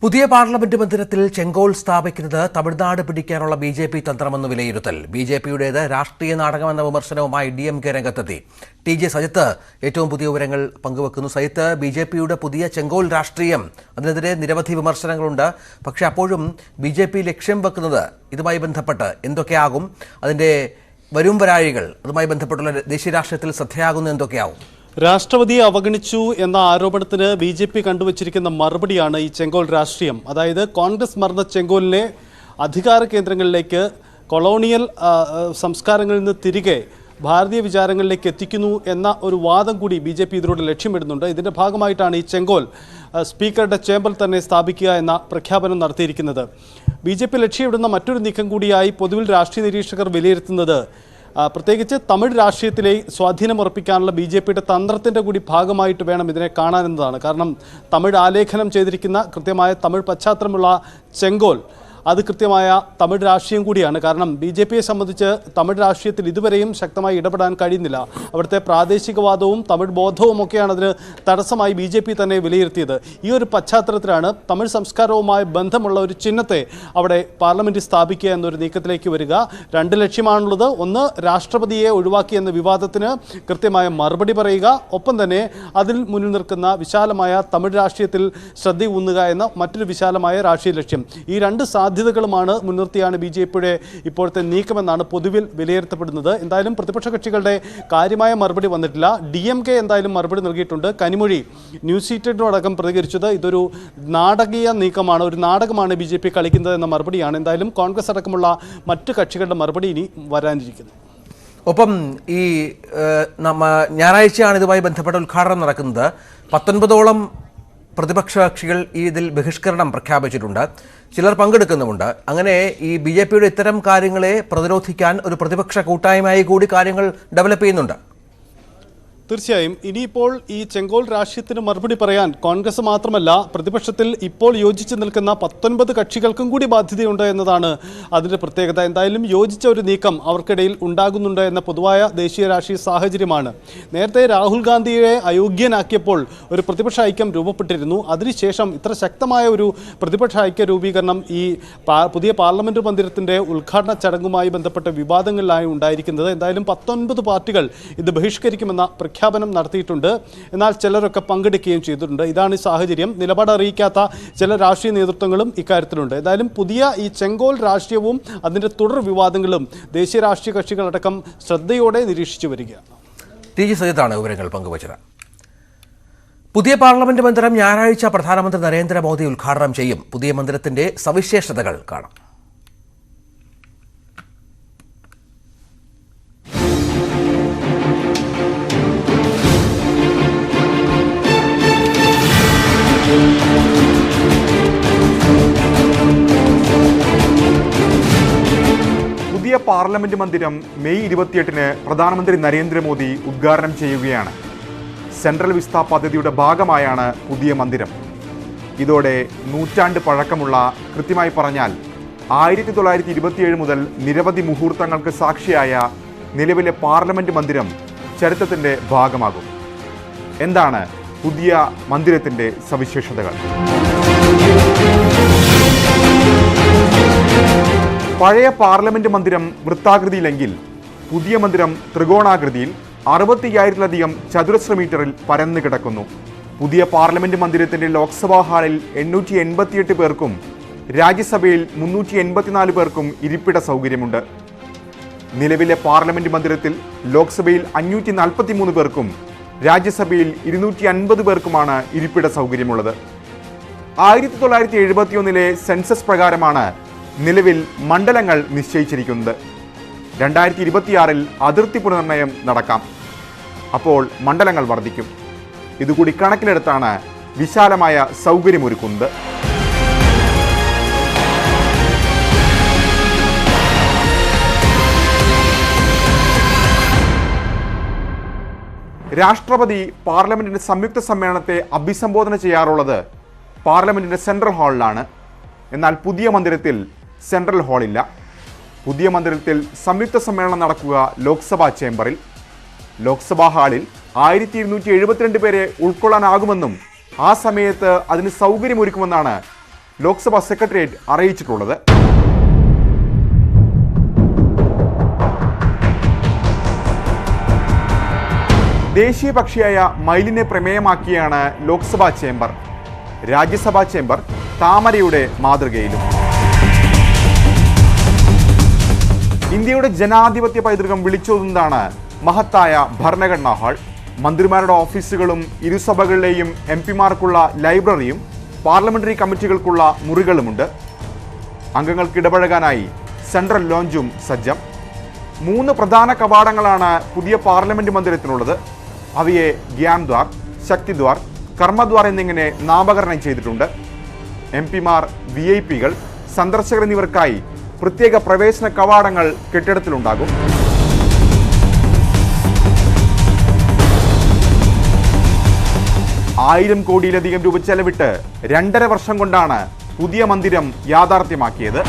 പുതിയ പാർലമെന്റ് മന്ദിരത്തിൽ ചെങ്കോൽ സ്ഥാപിക്കുന്നത് തമിഴ്നാട് പിടിക്കാനുള്ള BJP തന്ത്രമെന്ന് വിലയിരുത്തൽ. BJPയുടേത് രാഷ്ട്രീയ നാടകമെന്ന വിമർശനവുമായി DMK രംഗത്തെത്തി. TJ സജിത്ത് ഏറ്റവും പുതിയ വിവരങ്ങൾ പങ്കുവെക്കുന്നു. സജിത്ത്, BJPയുടെ പുതിയ ചെങ്കോൽ രാഷ്ട്രീയം, അതിനെതിരെ നിരവധി വിമർശനങ്ങളുണ്ട്. പക്ഷേ അപ്പോഴും BJP ലക്ഷ്യം വെക്കുന്നത് ഇതുമായി ബന്ധപ്പെട്ട് എന്തൊക്കെയാകും, അതിന്റെ വരും വരാഴികൾ, അതുമായി ബന്ധപ്പെട്ടുള്ള ദേശീയ രാഷ്ട്രീയത്തിൽ ശ്രദ്ധയാകുന്ന എന്തൊക്കെയാവും? രാഷ്ട്രപതിയെ അവഗണിച്ചു എന്ന ആരോപണത്തിന് BJP കണ്ടുവച്ചിരിക്കുന്ന മറുപടിയാണ് ഈ ചെങ്കോൽ രാഷ്ട്രീയം. അതായത് കോൺഗ്രസ് മറന്ന ചെങ്കോലിനെ അധികാര കേന്ദ്രങ്ങളിലേക്ക്, കൊളോണിയൽ സംസ്കാരങ്ങളിൽ നിന്ന് തിരികെ ഭാരതീയ വിചാരങ്ങളിലേക്ക് എത്തിക്കുന്നു എന്ന ഒരു വാദം കൂടി BJP ഇതിലൂടെ ലക്ഷ്യമിടുന്നുണ്ട്. ഇതിന്റെ ഭാഗമായിട്ടാണ് ഈ ചെങ്കോൽ സ്പീക്കറുടെ ചേംബറിൽ തന്നെ സ്ഥാപിക്കുക എന്ന പ്രഖ്യാപനം നടത്തിയിരിക്കുന്നത്. BJP ലക്ഷ്യമിടുന്ന മറ്റൊരു നീക്കം കൂടിയായി പൊതുവിൽ രാഷ്ട്രീയ നിരീക്ഷകർ വിലയിരുത്തുന്നത് പ്രത്യേകിച്ച് തമിഴ് രാഷ്ട്രീയത്തിലെ സ്വാധീനം ഉറപ്പിക്കാനുള്ള BJPയുടെ തന്ത്രത്തിൻ്റെ കൂടി ഭാഗമായിട്ട് വേണം ഇതിനെ കാണാനെന്നതാണ്. കാരണം തമിഴ് ആലേഖനം ചെയ്തിരിക്കുന്ന കൃത്യമായ തമിഴ് പശ്ചാത്തലമുള്ള ചെങ്കോൽ അത് കൃത്യമായ തമിഴ് രാഷ്ട്രീയം കൂടിയാണ്. കാരണം BJPയെ സംബന്ധിച്ച് തമിഴ് രാഷ്ട്രീയത്തിൽ ഇതുവരെയും ശക്തമായി ഇടപെടാൻ കഴിയുന്നില്ല. അവിടുത്തെ പ്രാദേശികവാദവും തമിഴ് ബോധവും ഒക്കെയാണ് അതിന് തടസ്സമായി BJP തന്നെ വിലയിരുത്തിയത്. ഈ ഒരു പശ്ചാത്തലത്തിലാണ് തമിഴ് സംസ്കാരവുമായി ബന്ധമുള്ള ഒരു ചിഹ്നത്തെ അവിടെ പാർലമെന്റിൽ സ്ഥാപിക്കുക എന്നൊരു നീക്കത്തിലേക്ക് വരിക. 2 ലക്ഷ്യമാണുള്ളത്. ഒന്ന്, രാഷ്ട്രപതിയെ ഒഴിവാക്കിയെന്ന വിവാദത്തിന് കൃത്യമായ മറുപടി പറയുക, ഒപ്പം തന്നെ അതിൽ മുന്നിൽ നിൽക്കുന്ന വിശാലമായ തമിഴ് രാഷ്ട്രീയത്തിൽ ശ്രദ്ധയൂന്നുക എന്ന മറ്റൊരു വിശാലമായ രാഷ്ട്രീയ ലക്ഷ്യം. ഈ 2 സാധ്യതകളുമാണ് മുൻനിർത്തിയാണ് BJPയുടെ ഇപ്പോഴത്തെ നീക്കമെന്നാണ് പൊതുവിൽ വിലയിരുത്തപ്പെടുന്നത്. എന്തായാലും പ്രതിപക്ഷ കക്ഷികളുടെ കാര്യമായ മറുപടി വന്നിട്ടില്ല. DMK എന്തായാലും മറുപടി നൽകിയിട്ടുണ്ട്. കനിമൊഴി ന്യൂസ് 18 പ്രതികരിച്ചത് ഇതൊരു നാടകീയ നീക്കമാണ്, ഒരു നാടകമാണ് BJP കളിക്കുന്നത് എന്ന മറുപടിയാണ്. എന്തായാലും കോൺഗ്രസ് അടക്കമുള്ള മറ്റു കക്ഷികളുടെ മറുപടി ഇനി വരാനിരിക്കുന്നു. ഒപ്പം ഈ ഞായറാഴ്ചയാണ് ഇതുമായി ബന്ധപ്പെട്ട ഉദ്ഘാടനം നടക്കുന്നത്. 19ഓളം പ്രതിപക്ഷ കക്ഷികൾ ഇതിൽ ബഹിഷ്കരണം പ്രഖ്യാപിച്ചിട്ടുണ്ട്. ചിലർ പങ്കെടുക്കുന്നുമുണ്ട്. അങ്ങനെ ഈ BJPയുടെ ഇത്തരം കാര്യങ്ങളെ പ്രതിരോധിക്കാൻ ഒരു പ്രതിപക്ഷ കൂട്ടായ്മയായി കൂടി കാര്യങ്ങൾ ഡെവലപ്പ് ചെയ്യുന്നുണ്ട്. തീർച്ചയായും ഇനിയിപ്പോൾ ഈ ചെങ്കോൽ രാഷ്ട്രീയത്തിന് മറുപടി പറയാൻ കോൺഗ്രസ് മാത്രമല്ല പ്രതിപക്ഷത്തിൽ ഇപ്പോൾ യോജിച്ച് നിൽക്കുന്ന 19 കക്ഷികൾക്കും കൂടി ബാധ്യതയുണ്ട് എന്നതാണ് അതിൻ്റെ പ്രത്യേകത. എന്തായാലും യോജിച്ച ഒരു നീക്കം അവർക്കിടയിൽ ഉണ്ടാകുന്നുണ്ട് എന്ന പൊതുവായ ദേശീയ രാഷ്ട്രീയ സാഹചര്യമാണ്. നേരത്തെ രാഹുൽ ഗാന്ധിയെ അയോഗ്യനാക്കിയപ്പോൾ ഒരു പ്രതിപക്ഷ ഐക്യം രൂപപ്പെട്ടിരുന്നു. അതിനുശേഷം ഇത്ര ശക്തമായ ഒരു പ്രതിപക്ഷ ഐക്യ രൂപീകരണം ഈ പുതിയ പാർലമെന്റ് മന്ദിരത്തിൻ്റെ ഉദ്ഘാടന ചടങ്ങുമായി ബന്ധപ്പെട്ട വിവാദങ്ങളിലായി ഉണ്ടായിരിക്കുന്നത്. എന്തായാലും 19 പാർട്ടികൾ ഇത് ബഹിഷ്കരിക്കുമെന്ന പ്രഖ്യാപനം നടത്തിയിട്ടുണ്ട്. എന്നാൽ ചിലരൊക്കെ പങ്കെടുക്കുകയും ചെയ്തിട്ടുണ്ട്. ഇതാണ് ഈ സാഹചര്യം. നിലപാട് അറിയിക്കാത്ത ചില രാഷ്ട്രീയ നേതൃത്വങ്ങളും ഇക്കാര്യത്തിലുണ്ട്. എന്തായാലും പുതിയ ഈ ചെങ്കോൽ രാഷ്ട്രീയവും അതിൻ്റെ തുടർ വിവാദങ്ങളും ദേശീയ രാഷ്ട്രീയ കക്ഷികളടക്കം ശ്രദ്ധയോടെ നിരീക്ഷിച്ചു വരികയാണ്. TG സജിത്താണ് വിവരങ്ങൾ പങ്കുവച്ചത്. പുതിയ പാർലമെന്റ് മന്ദിരം ഞായറാഴ്ച പ്രധാനമന്ത്രി നരേന്ദ്രമോദി ഉദ്ഘാടനം ചെയ്യും. പുതിയ മന്ദിരത്തിന്റെ സവിശേഷതകൾ കാണാം. പുതിയ പാർലമെന്റ് മന്ദിരം മെയ് 28-ന് പ്രധാനമന്ത്രി നരേന്ദ്രമോദി ഉദ്ഘാടനം ചെയ്യുകയാണ്. സെൻട്രൽ വിസ്ത പദ്ധതിയുടെ ഭാഗമായാണ് പുതിയ മന്ദിരം. ഇതോടെ നൂറ്റാണ്ട് പഴക്കമുള്ള, കൃത്യമായി പറഞ്ഞാൽ 1927 മുതൽ നിരവധി മുഹൂർത്തങ്ങൾക്ക് സാക്ഷിയായ നിലവിലെ പാർലമെന്റ് മന്ദിരം ചരിത്രത്തിന്റെ ഭാഗമാകും. എന്താണ് പുതിയ മന്ദിരത്തിന്റെ സവിശേഷതകൾ? പഴയ പാർലമെന്റ് മന്ദിരം വൃത്താകൃതിയിലെങ്കിൽ പുതിയ മന്ദിരം ത്രികോണാകൃതിയിൽ 65,000-ലധികം ചതുരശ്ര മീറ്ററിൽ പരന്നു കിടക്കുന്നു. പുതിയ പാർലമെന്റ് മന്ദിരത്തിന്റെ ലോക്സഭാ ഹാളിൽ 888 പേർക്കും രാജ്യസഭയിൽ 384 പേർക്കും ഇരിപ്പിട സൗകര്യമുണ്ട്. നിലവിലെ പാർലമെന്റ് മന്ദിരത്തിൽ ലോക്സഭയിൽ 543 പേർക്കും രാജ്യസഭയിൽ 250 പേർക്കുമാണ് ഇരിപ്പിട സൗകര്യമുള്ളത്. 1971-ലെ സെൻസസ് പ്രകാരമാണ് നിലവിൽ മണ്ഡലങ്ങൾ നിശ്ചയിച്ചിരിക്കുന്നത്. 2026-ൽ അതിർത്തി പുനർനിർണയം നടക്കാം. അപ്പോൾ മണ്ഡലങ്ങൾ വർദ്ധിക്കും. ഇതുകൂടി കണക്കിലെടുത്താണ് വിശാലമായ സൗകര്യമൊരുക്കുന്നത്. രാഷ്ട്രപതി പാർലമെന്റിന്റെ സംയുക്ത സമ്മേളനത്തെ അഭിസംബോധന ചെയ്യാറുള്ളത് പാർലമെന്റിന്റെ സെൻട്രൽ ഹാളിലാണ്. എന്നാൽ പുതിയ മന്ദിരത്തിൽ സെൻട്രൽ ഹാളില്ല. പുതിയ മന്ദിരത്തിൽ സംയുക്ത സമ്മേളനം നടക്കുക ലോക്സഭാ ചേംബറിൽ. ലോക്സഭാ ഹാളിൽ 1272 പേരെ ഉൾക്കൊള്ളാനാകുമെന്നും ആ സമയത്ത് അതിന് സൗകര്യമൊരുക്കുമെന്നാണ് ലോക്സഭാ സെക്രട്ടേറിയറ്റ് അറിയിച്ചിട്ടുള്ളത്. ദേശീയ പക്ഷിയായ മയിലിനെ പ്രമേയമാക്കിയാണ് ലോക്സഭാ ചേംബർ. രാജ്യസഭാ ചേംബർ താമരയുടെ മാതൃകയിലും. ഇന്ത്യയുടെ ജനാധിപത്യ പൈതൃകം വിളിച്ചോതുന്നതാണ് മഹത്തായ ഭരണഘടനാ ഹാൾ. മന്ത്രിമാരുടെ ഓഫീസുകളും ഇരുസഭകളിലെയും MP-മാർക്കുള്ള ലൈബ്രറിയും പാർലമെന്ററി കമ്മിറ്റികൾക്കുള്ള മുറികളുമുണ്ട്. അംഗങ്ങൾക്ക് ഇടപഴകാനായി സെൻട്രൽ ലോഞ്ചും സജ്ജം. 3 പ്രധാന കവാടങ്ങളാണ് പുതിയ പാർലമെന്റ് മന്ദിരത്തിനുള്ളത്. അവയെ ഗ്യാൻദ്വാർ, ശക്തിദ്വാർ, കർമ്മദ്വാർ എന്നിങ്ങനെ നാമകരണം ചെയ്തിട്ടുണ്ട്. MP-മാർ, VIP-കൾ, സന്ദർശകർ എന്നിവർക്കായി പ്രത്യേക പ്രവേശന കവാടങ്ങൾ കെട്ടിടത്തിലുണ്ടാകും. ₹1000 കോടിയിലധികം രൂപ ചെലവിട്ട് 2.5 വർഷം കൊണ്ടാണ് പുതിയ മന്ദിരം യാഥാർത്ഥ്യമാക്കിയത്.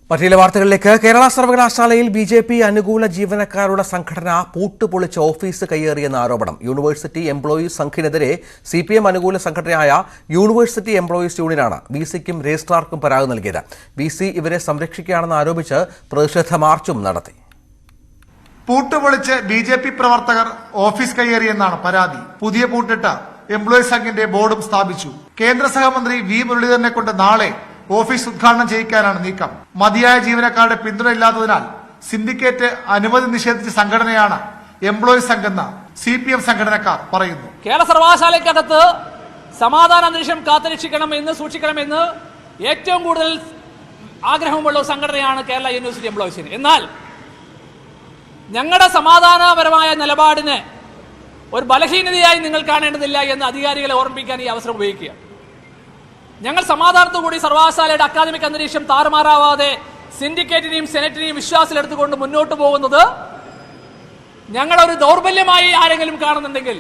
മറ്റു വാർത്തകളിലേക്ക്. കേരള സർവകലാശാലയിൽ BJP അനുകൂല ജീവനക്കാരുടെ സംഘടന പൂട്ടുപൊളിച്ച് ഓഫീസ് കയ്യേറിയെന്ന ആരോപണം. യൂണിവേഴ്സിറ്റി എംപ്ലോയീസ് സംഘിനെതിരെ CPM അനുകൂല സംഘടനയായ യൂണിവേഴ്സിറ്റി എംപ്ലോയീസ് യൂണിയനാണ് VCക്കും രജിസ്ട്രാർക്കും പരാതി നൽകിയത്. VC ഇവരെ സംരക്ഷിക്കുകയാണെന്ന് ആരോപിച്ച് പ്രതിഷേധ മാർച്ചും നടത്തി. പൂട്ടുപൊളിച്ച് BJP പ്രവർത്തകർ ഓഫീസ് കയ്യേറിയെന്നാണ് പരാതി. പുതിയ പൂട്ടിട്ട എംപ്ലോയീസ് സംഘിന്റെ ബോർഡും സ്ഥാപിച്ചു. കേന്ദ്ര സഹമന്ത്രി V മുരളീധരനെ കൊണ്ട് നാളെ ഓഫീസ് ഉദ്ഘാടനം ചെയ്യിക്കാനാണ് നീക്കം. മതിയായ ജീവനക്കാരുടെ പിന്തുണ ഇല്ലാത്തതിനാൽ സിൻഡിക്കേറ്റ് അനുമതി നിഷേധിച്ച സംഘടനയാണ് എംപ്ലോയീസ് സംഘെന്ന് CPM സംഘടനക്കാർ പറയുന്നു. കേരള സർവകലാശാലയ്ക്കകത്ത് സമാധാന അന്തരീക്ഷം കാത്തുരക്ഷിക്കണമെന്ന് സൂക്ഷിക്കണമെന്ന് ഏറ്റവും കൂടുതൽ ആഗ്രഹമുള്ള സംഘടനയാണ് കേരള യൂണിവേഴ്സിറ്റി എംപ്ലോയീസ്. എന്നാൽ ഞങ്ങളുടെ സമാധാനപരമായ നിലപാടിന് ഒരു ബലഹീനതയായി നിങ്ങൾ കാണേണ്ടതില്ല എന്ന് അധികാരികളെ ഓർമ്മിപ്പിക്കാൻ ഈ അവസരം ഉപയോഗിക്കുക. ഞങ്ങൾ സമാധാനത്തോടുകൂടി സർവകലാശാലയുടെ അക്കാദമിക് അന്തരീക്ഷം താറുമാറാവാതെ സിൻഡിക്കേറ്റിനെയും സെനറ്റിനെയും വിശ്വാസത്തിലെടുത്തുകൊണ്ട് മുന്നോട്ട് പോകുന്നത് ഞങ്ങളൊരു ദൗർബല്യമായി ആരെങ്കിലും കാണുന്നുണ്ടെങ്കിൽ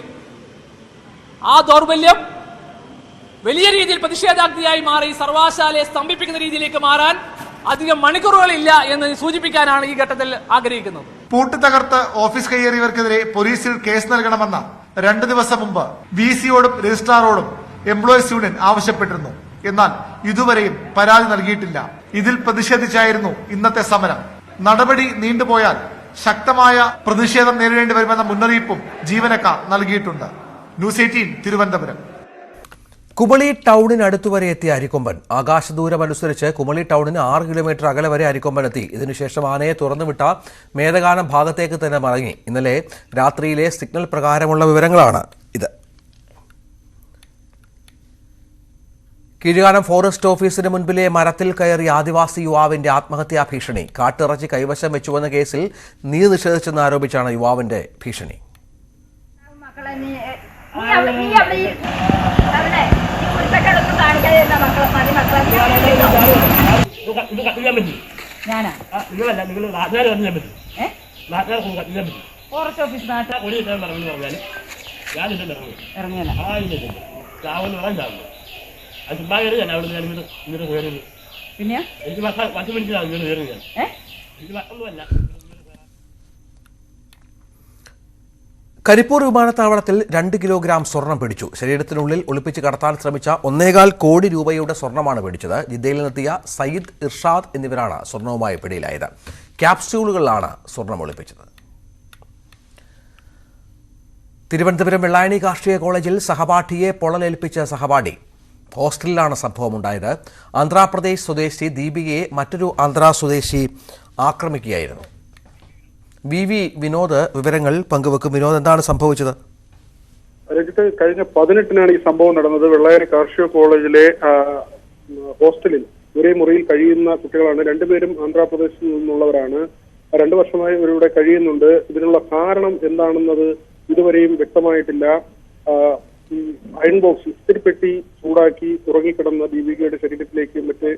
ആ ദൗർബല്യം വലിയ രീതിയിൽ പ്രതിഷേധാഗ്നിയായി മാറി സർവകലാശാലയെ സ്തംഭിപ്പിക്കുന്ന രീതിയിലേക്ക് മാറാൻ അധികം മണിക്കൂറുകളില്ല എന്ന് സൂചിപ്പിക്കാനാണ് ഈ ഘട്ടത്തിൽ ആഗ്രഹിക്കുന്നത്. പൂട്ട് തകർത്ത് ഓഫീസ് കയ്യേറിയവർക്കെതിരെ പോലീസിൽ കേസ് നൽകണമെന്ന് 2 ദിവസം മുമ്പ് VC-യോടും രജിസ്ട്രാറോടും എംപ്ലോയീസ് യൂണിയൻ ആവശ്യപ്പെട്ടിരുന്നു. എന്നാൽ ഇതുവരെയും പരാതി നൽകിയിട്ടില്ല. ഇതിൽ പ്രതിഷേധിച്ചായിരുന്നു ഇന്നത്തെ സമരം. നടപടി നീണ്ടുപോയാൽ ശക്തമായ പ്രതിഷേധം നേരിടേണ്ടി വരുമെന്ന മുന്നറിയിപ്പും ജീവനക്കാർ നൽകിയിട്ടുണ്ട്. ന്യൂസ് 18 തിരുവനന്തപുരം. കുമളി ടൗണിനടുത്തു വരെ എത്തിയ അരിക്കൊമ്പൻ ആകാശദൂരമനുസരിച്ച് കുമളി ടൗണിന് 6 കിലോമീറ്റർ അകലെ വരെ അരിക്കൊമ്പൻ എത്തി. ഇതിനുശേഷം ആനയെ തുറന്നുവിട്ട മേധഗാനം ഭാഗത്തേക്ക് തന്നെ മടങ്ങി. ഇന്നലെ രാത്രിയിലെ സിഗ്നൽ പ്രകാരമുള്ള വിവരങ്ങളാണ് ഇത്. കീഴുകാനം ഫോറസ്റ്റ് ഓഫീസിന് മുൻപിലെ മരത്തിൽ കയറിയ ആദിവാസി യുവാവിന്റെ ആത്മഹത്യാ ഭീഷണി. കാട്ടിറച്ചി കൈവശം വെച്ചുവെന്ന കേസിൽ നീതി നിഷേധിച്ചെന്ന് ആരോപിച്ചാണ് യുവാവിന്റെ ഭീഷണി. കരിപ്പൂർ വിമാനത്താവളത്തിൽ 2 കിലോഗ്രാം സ്വർണം പിടിച്ചു. ശരീരത്തിനുള്ളിൽ ഒളിപ്പിച്ച് കടത്താൻ ശ്രമിച്ച 1.25 കോടി രൂപയുടെ സ്വർണമാണ് പിടിച്ചത്. ജിദ്ദയിൽ നിന്നെത്തിയ സയ്യിദ് ഇർഷാദ് എന്നിവരാണ് സ്വർണവുമായി പിടിയിലായത്. ക്യാപ്സ്യൂളുകളിലാണ് സ്വർണം ഒളിപ്പിച്ചത്. തിരുവനന്തപുരം വെള്ളായണി കാർഷിക കോളേജിൽ സഹപാഠിയെ പൊള്ളലേൽപ്പിച്ച സഹപാഠി. ഹോസ്റ്റലിലാണ് സംഭവമുണ്ടായത്. ആന്ധ്രാപ്രദേശ് സ്വദേശി ദീപികയെ മറ്റൊരു ആന്ധ്രാ സ്വദേശി ആക്രമിക്കുകയായിരുന്നു. VV വിനോദ് വിവരങ്ങൾ പങ്കുവെക്കും. വിനോദ്, എന്താണ് സംഭവിച്ചത്? രഞ്ജിത്ത്, കഴിഞ്ഞ 18-നാണ് ഈ സംഭവം നടന്നത്. വെള്ളായണി കാർഷിക കോളേജിലെ ഹോസ്റ്റലിൽ ഒരേ മുറിയിൽ കഴിയുന്ന കുട്ടികളാണ്. 2 പേരും ആന്ധ്രാപ്രദേശിൽ നിന്നുള്ളവരാണ്. 2 വർഷമായി ഇവരിവിടെ കഴിയുന്നുണ്ട്. ഇതിനുള്ള കാരണം എന്താണെന്നത് ഇതുവരെയും വ്യക്തമായിട്ടില്ല. അയൺ ബോക്സ് ഇസ്തിരിപ്പെട്ടി ചൂടാക്കി ഉറങ്ങിക്കിടന്ന ദീപികയുടെ ശരീരത്തിലേക്ക് മറ്റ്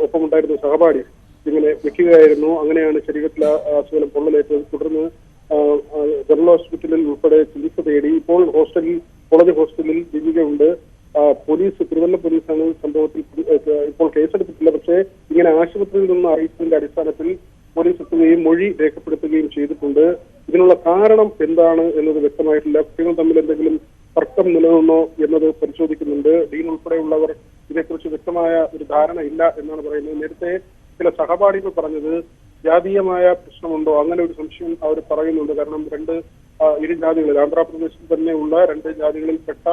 ഒപ്പമുണ്ടായിരുന്ന സഹപാഠി ഇങ്ങനെ വെക്കുകയായിരുന്നു. അങ്ങനെയാണ് ശരീരത്തിൽ അസുഖം പൊള്ളലേറ്റത്. തുടർന്ന് ജനറൽ ഹോസ്പിറ്റലിൽ ഉൾപ്പെടെ ചികിത്സ തേടി. ഇപ്പോൾ കോളേജ് ഹോസ്റ്റലിൽ ദീപികയുണ്ട്. പോലീസ്, തിരുവല്ല പോലീസാണ് സംഭവത്തിൽ ഇപ്പോൾ കേസെടുത്തിട്ടില്ല. പക്ഷേ ഇങ്ങനെ ആശുപത്രിയിൽ നിന്ന് അറിയിച്ചതിന്റെ അടിസ്ഥാനത്തിൽ പോലീസ് എത്തുകയും മൊഴി രേഖപ്പെടുത്തുകയും ചെയ്തിട്ടുണ്ട്. ഇതിനുള്ള കാരണം എന്താണ് എന്നത് വ്യക്തമായിട്ടില്ല. കുട്ടികൾ തമ്മിൽ എന്തെങ്കിലും തർക്കം നിലനിന്നോ എന്നത് പരിശോധിക്കുന്നുണ്ട്. ഡീൻ ഉൾപ്പെടെയുള്ളവർ ഇതേക്കുറിച്ച് വ്യക്തമായ ഒരു ധാരണ ഇല്ല എന്നാണ് പറയുന്നത്. നേരത്തെ ചില സഹപാഠികൾ പറഞ്ഞത് ജാതീയമായ പ്രശ്നമുണ്ടോ, അങ്ങനെ ഒരു സംശയം അവർ പറയുന്നുണ്ട്. കാരണം 2 ഇരു ജാതികളിൽ, ആന്ധ്രാപ്രദേശിൽ തന്നെയുള്ള 2 ജാതികളിൽപ്പെട്ട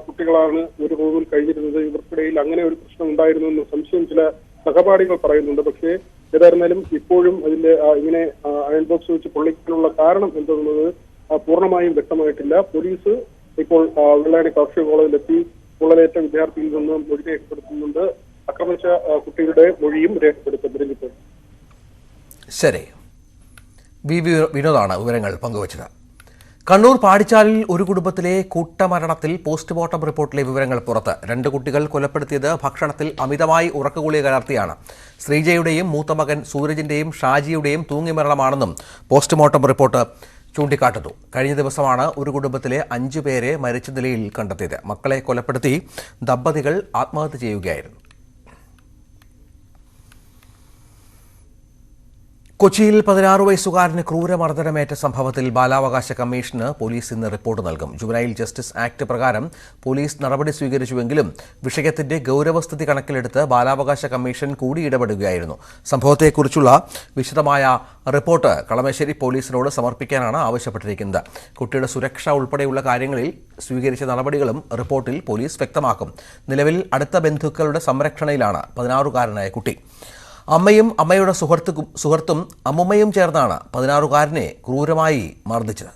കുട്ടികളാണ് ഒരു റൂമിൽ കഴിഞ്ഞിരുന്നത്. ഇവർക്കിടയിൽ അങ്ങനെ ഒരു പ്രശ്നം ഉണ്ടായിരുന്നു എന്ന സംശയം ചില സഹപാഠികൾ പറയുന്നുണ്ട്. പക്ഷേ ഏതായിരുന്നാലും ഇപ്പോഴും അതിന്റെ ഇങ്ങനെ അയൺ ബോക്സ് വെച്ച് പൊള്ളിക്കാനുള്ള കാരണം എന്തെന്നത് പൂർണ്ണമായും വ്യക്തമായിട്ടില്ല. പോലീസ് ഇപ്പോൾ വെള്ളായണി കാർഷിക കോളേജിലെത്തി പൊള്ളലേറ്റ വിദ്യാർത്ഥിയിൽ നിന്ന് മൊഴി രേഖപ്പെടുത്തുന്നുണ്ട്. ആക്രമിച്ച കുട്ടിയുടെ മൊഴിയും രേഖപ്പെടുത്തും. ശരി, VV വിനോദാണ് വിവരങ്ങൾ പങ്കുവച്ചത്. കണ്ണൂർ പാടിച്ചാലിൽ ഒരു കുടുംബത്തിലെ കൂട്ടമരണത്തിൽ പോസ്റ്റ്മോർട്ടം റിപ്പോർട്ടിലെ വിവരങ്ങൾ പുറത്ത്. 2 കുട്ടികൾ കൊലപ്പെടുത്തിയത് ഭക്ഷണത്തിൽ അമിതമായി ഉറക്കഗുളിക കലർത്തിയാണ്. ശ്രീജയുടെയും മൂത്ത മകൻ സൂരജിന്റെയും ഷാജിയുടെയും തൂങ്ങിമരണമാണെന്നും പോസ്റ്റ്മോർട്ടം റിപ്പോർട്ട് ചൂണ്ടിക്കാട്ടുന്നു. കഴിഞ്ഞ ദിവസമാണ് ഒരു കുടുംബത്തിലെ 5 പേരെ മരിച്ച നിലയിൽ കണ്ടെത്തിയത്. മക്കളെ കൊലപ്പെടുത്തി ദമ്പതികൾ ആത്മഹത്യ ചെയ്യുകയായിരുന്നു. കൊച്ചിയിൽ 16 വയസ്സുകാരന് ക്രൂരമർദ്ദനമേറ്റ സംഭവത്തിൽ ബാലാവകാശ കമ്മീഷന് പോലീസ് ഇന്ന് റിപ്പോർട്ട് നൽകും. ജുവനൈൽ ജസ്റ്റിസ് ആക്ട് പ്രകാരം പോലീസ് നടപടി സ്വീകരിച്ചുവെങ്കിലും വിഷയത്തിന്റെ ഗൗരവസ്ഥിതി കണക്കിലെടുത്ത് ബാലാവകാശ കമ്മീഷൻ കൂടി ഇടപെടുകയായിരുന്നു. സംഭവത്തെക്കുറിച്ചുള്ള വിശദമായ റിപ്പോർട്ട് കളമശ്ശേരി പോലീസിനോട് സമർപ്പിക്കാനാണ് ആവശ്യപ്പെട്ടിരിക്കുന്നത്. കുട്ടിയുടെ സുരക്ഷ ഉൾപ്പെടെയുള്ള കാര്യങ്ങളിൽ സ്വീകരിച്ച നടപടികളും റിപ്പോർട്ടിൽ പോലീസ് വ്യക്തമാക്കും. നിലവിൽ അടുത്ത ബന്ധുക്കളുടെ സംരക്ഷണയിലാണ് 16-കാരനായ കുട്ടി. അമ്മയും അമ്മയുടെ സുഹൃത്തും അമ്മുമ്മയും ചേർന്നാണ് 16-കാരനെ ക്രൂരമായി മർദ്ദിച്ചത്.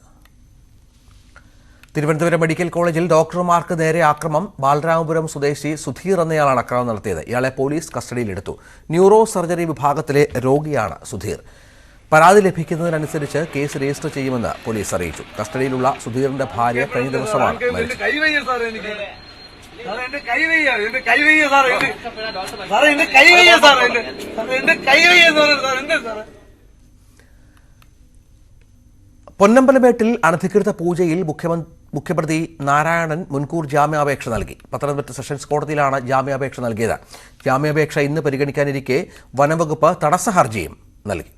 തിരുവനന്തപുരം മെഡിക്കൽ കോളേജിൽ ഡോക്ടർമാർക്ക് നേരെ ആക്രമം. ബാലരാമപുരം സ്വദേശി സുധീർ എന്നയാളാണ് ആക്രമണം നടത്തിയത്. ഇയാളെ പോലീസ് കസ്റ്റഡിയിലെടുത്തു. ന്യൂറോ സർജറി വിഭാഗത്തിലെ രോഗിയാണ് സുധീർ. പരാതി ലഭിക്കുന്നതിനനുസരിച്ച് കേസ് രജിസ്റ്റർ ചെയ്യുമെന്ന് പോലീസ് അറിയിച്ചു. കസ്റ്റഡിയിലുള്ള സുധീറിന്റെ ഭാര്യ കഴിഞ്ഞ ദിവസമാണ് മരിച്ചത്. പൊന്നമ്പലമേട്ടിൽ അനധികൃത പൂജയിൽ മുഖ്യപ്രതി നാരായണൻ മുൻകൂർ ജാമ്യാപേക്ഷ നൽകി. പത്തനംതിട്ട സെഷൻസ് കോടതിയിലാണ് ജാമ്യാപേക്ഷ നൽകിയത്. ജാമ്യാപേക്ഷ ഇന്ന് പരിഗണിക്കാനിരിക്കെ വനംവകുപ്പ് തടസ്സ ഹർജിയും നൽകി.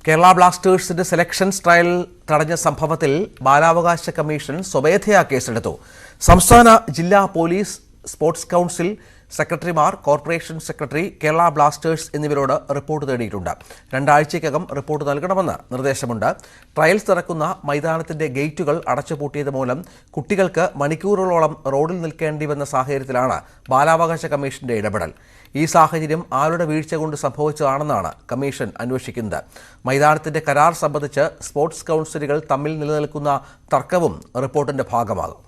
കേരള ബ്ലാസ്റ്റേഴ്സിന്റെ സെലക്ഷൻസ് ട്രയൽ തടഞ്ഞ സംഭവത്തിൽ ബാലാവകാശ കമ്മീഷൻ സ്വമേധയാ കേസെടുത്തു. സംസ്ഥാന ജില്ലാ പോലീസ് സ്പോർട്സ് കൗൺസിൽ സെക്രട്ടറിമാർ, കോർപ്പറേഷൻ സെക്രട്ടറി, കേരള ബ്ലാസ്റ്റേഴ്സ് എന്നിവരോട് റിപ്പോർട്ട് തേടിയിട്ടുണ്ട്. 2 ആഴ്ചയ്ക്കകം റിപ്പോർട്ട് നൽകണമെന്ന് നിർദ്ദേശമുണ്ട്. ട്രയൽസ് നടക്കുന്ന മൈതാനത്തിന്റെ ഗേറ്റുകൾ അടച്ചുപൂട്ടിയത് മൂലം കുട്ടികൾക്ക് മണിക്കൂറുകളോളം റോഡിൽ നിൽക്കേണ്ടി വന്ന സാഹചര്യത്തിലാണ് ബാലാവകാശ കമ്മീഷന്റെ ഇടപെടൽ. ഈ സാഹചര്യം ആരുടെ വീഴ്ച കൊണ്ട് സംഭവിച്ചതാണെന്നാണ് കമ്മീഷൻ അന്വേഷിക്കുന്നത്. മൈതാനത്തിന്റെ കരാർ സംബന്ധിച്ച് സ്പോർട്സ് കൗൺസിലുകൾ തമ്മിൽ നിലനിൽക്കുന്ന തർക്കവും റിപ്പോർട്ടിന്റെ ഭാഗമാകും.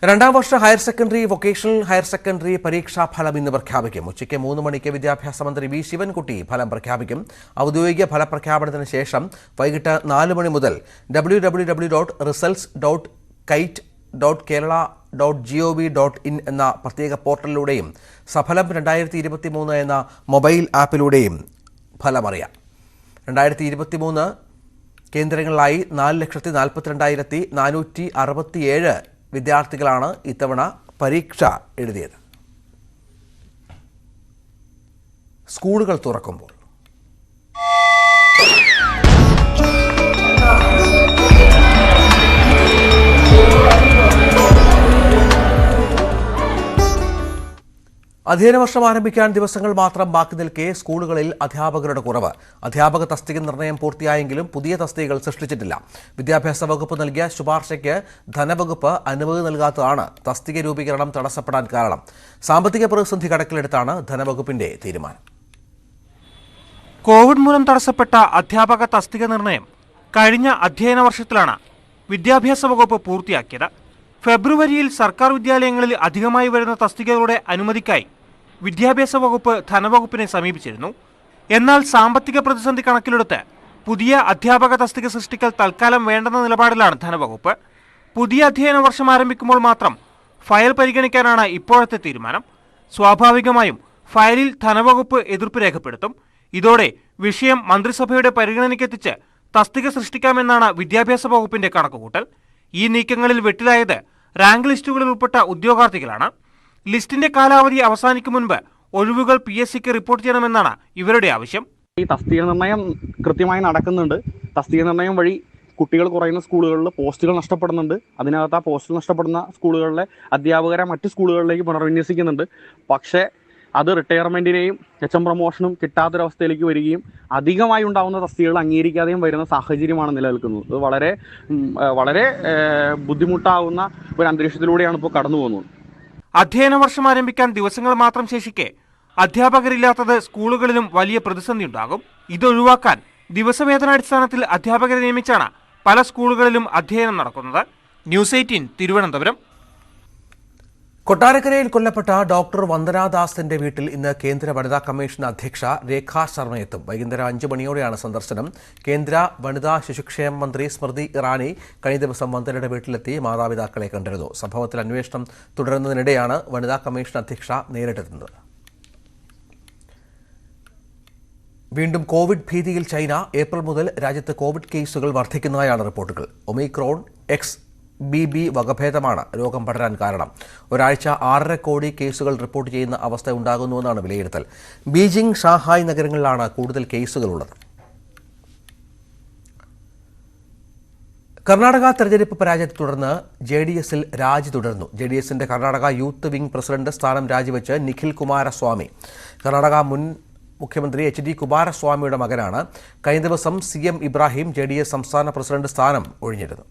2ാം വർഷ higher secondary, vocational higher secondary പരീക്ഷാ ഫലം ഇന്ന് പ്രഖ്യാപിക്കും. ഉച്ചയ്ക്ക് 3 മണിക്ക് വിദ്യാഭ്യാസ മന്ത്രി വി ശിവൻകുട്ടി ഫലം പ്രഖ്യാപിക്കും. ഔദ്യോഗിക ഫലപ്രഖ്യാപനത്തിന് ശേഷം വൈകിട്ട് 4 മണി മുതൽ www.results.kite.kerala.gov.in എന്ന പ്രത്യേക പോർട്ടലിലൂടെയും സഫലം 2023 എന്ന മൊബൈൽ ആപ്പിലൂടെയും ഫലമറിയാം. 2023 കേന്ദ്രങ്ങളിലായി 4,42,467 വിദ്യാർത്ഥികളാണ് ഇത്തവണ പരീക്ഷ എഴുതിയത്. സ്കൂളുകൾ തുറക്കുമ്പോൾ അധ്യയന വർഷം ആരംഭിക്കാൻ ദിവസങ്ങൾ മാത്രം ബാക്കി നിൽക്കെ സ്കൂളുകളിൽ അധ്യാപകരുടെ കുറവ്. അധ്യാപക തസ്തിക നിർണയം പൂർത്തിയായെങ്കിലും പുതിയ തസ്തികകൾ സൃഷ്ടിച്ചിട്ടില്ല. വിദ്യാഭ്യാസ വകുപ്പ് നൽകിയ ശുപാർശയ്ക്ക് ധനവകുപ്പ് അനുമതി നൽകാത്തതാണ് തസ്തിക രൂപീകരണം തടസ്സപ്പെടാൻ കാരണം. സാമ്പത്തിക പ്രതിസന്ധി കണക്കിലെടുത്താണ് ധനവകുപ്പിന്റെ തീരുമാനം. കോവിഡ് മൂലം തടസ്സപ്പെട്ട അധ്യാപക തസ്തിക നിർണയം കഴിഞ്ഞ അധ്യയന വർഷത്തിലാണ് വിദ്യാഭ്യാസ വകുപ്പ് പൂർത്തിയാക്കിയത്. ഫെബ്രുവരിയിൽ സർക്കാർ വിദ്യാലയങ്ങളിൽ അധികമായി വരുന്ന തസ്തികകളുടെ അനുമതിക്കായി വിദ്യാഭ്യാസ വകുപ്പ് ധനവകുപ്പിനെ സമീപിച്ചിരുന്നു. എന്നാൽ സാമ്പത്തിക പ്രതിസന്ധി കണക്കിലെടുത്ത് പുതിയ അധ്യാപക തസ്തിക സൃഷ്ടിക്കൽ തൽക്കാലം വേണ്ടെന്ന നിലപാടിലാണ് ധനവകുപ്പ്. പുതിയ അധ്യയന വർഷം ആരംഭിക്കുമ്പോൾ മാത്രം ഫയൽ പരിഗണിക്കാനാണ് ഇപ്പോഴത്തെ തീരുമാനം. സ്വാഭാവികമായും ഫയലിൽ ധനവകുപ്പ് എതിർപ്പ് രേഖപ്പെടുത്തും. ഇതോടെ വിഷയം മന്ത്രിസഭയുടെ പരിഗണനയ്ക്കെത്തിച്ച് തസ്തിക സൃഷ്ടിക്കാമെന്നാണ് വിദ്യാഭ്യാസ വകുപ്പിന്റെ കണക്കുകൂട്ടൽ. ഈ നീക്കങ്ങളിൽ വെട്ടിലായത് റാങ്ക് ലിസ്റ്റുകളിൽ ഉൾപ്പെട്ട ഉദ്യോഗാർത്ഥികളാണ്. ലിസ്റ്റിന്റെ കാലാവധി അവസാനിക്കും മുൻപ് ഒഴിവുകൾ PSCക്ക് റിപ്പോർട്ട് ചെയ്യണമെന്നാണ് ഇവരുടെ ആവശ്യം. ഈ തസ്തിക നിർണ്ണയം കൃത്യമായി നടക്കുന്നുണ്ട്. തസ്തിക നിർണ്ണയം വഴി കുട്ടികൾ കുറയുന്ന സ്കൂളുകളിൽ പോസ്റ്റുകൾ നഷ്ടപ്പെടുന്നുണ്ട്. അതിനകത്ത് ആ പോസ്റ്റുകൾ നഷ്ടപ്പെടുന്ന സ്കൂളുകളിലെ അധ്യാപകരെ മറ്റ് സ്കൂളുകളിലേക്ക് പുനർവിന്യസിക്കുന്നുണ്ട്. പക്ഷേ അത് റിട്ടയർമെന്റിനെയും HM പ്രൊമോഷനും കിട്ടാത്തൊരവസ്ഥയിലേക്ക് വരികയും അധികമായി ഉണ്ടാകുന്ന തസ്തികകൾ അംഗീകരിക്കാതെയും വരുന്ന സാഹചര്യമാണ് നിലനിൽക്കുന്നത്. ഇത് വളരെ വളരെ ബുദ്ധിമുട്ടാവുന്ന ഒരു അന്തരീക്ഷത്തിലൂടെയാണ് ഇപ്പോൾ കടന്നു പോകുന്നത്. അധ്യയന വർഷം ആരംഭിക്കാൻ ദിവസങ്ങൾ മാത്രം ശേഷിക്കെ അധ്യാപകരില്ലാത്തത് സ്കൂളുകളിലും വലിയ പ്രതിസന്ധി ഉണ്ടാകും. ഇതൊഴിവാക്കാൻ ദിവസവേതനാടിസ്ഥാനത്തിൽ അധ്യാപകരെ നിയമിച്ചാണ് പല സ്കൂളുകളിലും അധ്യയനം നടക്കുന്നത്. ന്യൂസ് 18 തിരുവനന്തപുരം. കൊട്ടാരക്കരയിൽ കൊല്ലപ്പെട്ട ഡോക്ടർ വന്ദനാദാസിന്റെ വീട്ടിൽ ഇന്ന് കേന്ദ്ര വനിതാ കമ്മീഷൻ അധ്യക്ഷ രേഖാ ശർമ്മ എത്തും. വൈകുന്നേരം 5 മണിയോടെയാണ് സന്ദർശനം. കേന്ദ്ര വനിതാ ശിശുക്ഷേമ മന്ത്രി സ്മൃതി ഇറാനി കഴിഞ്ഞ ദിവസം വന്ദനയുടെ വീട്ടിലെത്തി മാതാപിതാക്കളെ കണ്ടിരുന്നു. സംഭവത്തിൽ അന്വേഷണം തുടരുന്നതിനിടെയാണ് വനിതാ കമ്മീഷൻ അധ്യക്ഷ നേരിട്ടെത്തുന്നത്. വീണ്ടും കോവിഡ് ഭീതിയിൽ ചൈന. ഏപ്രിൽ മുതൽ രാജ്യത്ത് കോവിഡ് കേസുകൾ വർദ്ധിക്കുന്നതായാണ് റിപ്പോർട്ടുകൾ. ഒമിക്രോൺ XBB വകഭേദമാണ് രോഗം പടരാൻ കാരണം. ഒരാഴ്ച 6.5 കോടി കേസുകൾ റിപ്പോർട്ട് ചെയ്യുന്ന അവസ്ഥ ഉണ്ടാകുന്നുവെന്നാണ് വിലയിരുത്തൽ. ബീജിംഗ്, ഷാങ്ഹായ് നഗരങ്ങളിലാണ് കൂടുതൽ കേസുകളുള്ളത്. കർണാടക തെരഞ്ഞെടുപ്പ് പരാജയത്തെ തുടർന്ന് JDSൽ രാജി തുടർന്നു. JDSന്റെ കർണാടക യൂത്ത് വിംഗ് പ്രസിഡന്റ് സ്ഥാനം രാജിവെച്ച് നിഖിൽ കുമാരസ്വാമി. കർണാടക മുൻ മുഖ്യമന്ത്രി HD കുമാരസ്വാമിയുടെ മകനാണ്. കഴിഞ്ഞ ദിവസം CM ഇബ്രാഹിം JDS സംസ്ഥാന പ്രസിഡന്റ് സ്ഥാനം ഒഴിഞ്ഞിരുന്നു.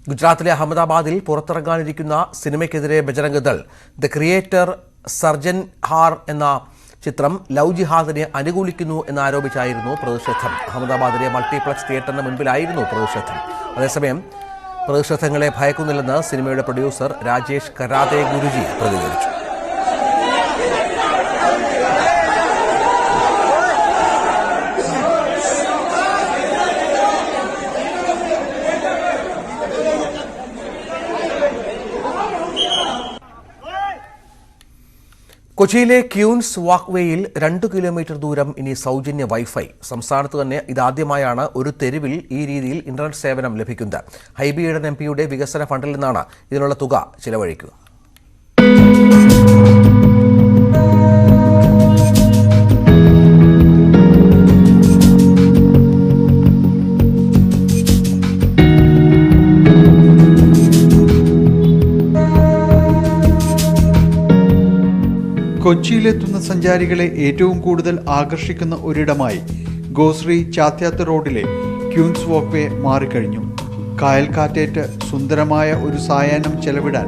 ഗുജറാത്തിലെ അഹമ്മദാബാദിൽ പുറത്തിറങ്ങാനിരിക്കുന്ന സിനിമയ്ക്കെതിരെ ബജറംഗ് ദൾ ദ ക്രിയേറ്റർ സർജൻ ഹാർ എന്ന ചിത്രം ലവ് ജിഹാദിനെ അനുകൂലിക്കുന്നു എന്നാരോപിച്ചായിരുന്നു പ്രതിഷേധം. അഹമ്മദാബാദിലെ മൾട്ടിപ്ലക്സ് തിയേറ്ററിന് മുൻപിലായിരുന്നു പ്രതിഷേധം. അതേസമയം പ്രതിഷേധങ്ങളെ ഭയക്കുന്നില്ലെന്ന് സിനിമയുടെ പ്രൊഡ്യൂസർ രാജേഷ് കരാതെ ഗുരുജി പ്രതികരിച്ചു. കൊച്ചിയിലെ ക്യൂൻസ് വാക്ക്വേയിൽ 2 കിലോമീറ്റർ ദൂരം ഇനി സൗജന്യ വൈഫൈ. സംസ്ഥാനത്ത് തന്നെ ഇതാദ്യമായാണ് ഒരു തെരുവിൽ ഈ രീതിയിൽ ഇന്റർനെറ്റ് സേവനം ലഭിക്കുന്നത്. ഹൈബി ഈഡൻ എംപിയുടെ വികസന ഫണ്ടിൽ നിന്നാണ് ഇതിനുള്ള തുക ചിലവഴിക്കുക. കൊച്ചിയിലെത്തുന്ന സഞ്ചാരികളെ ഏറ്റവും കൂടുതൽ ആകർഷിക്കുന്ന ഒരിടമായി ഗോശ്രീ ചാത്യാത്ത് റോഡിലെ ക്യൂൻസ് വാക്ക്വേ മാറിക്കഴിഞ്ഞു. കായൽക്കാറ്റേറ്റ് സുന്ദരമായ ഒരു സായാഹ്നം ചെലവിടാൻ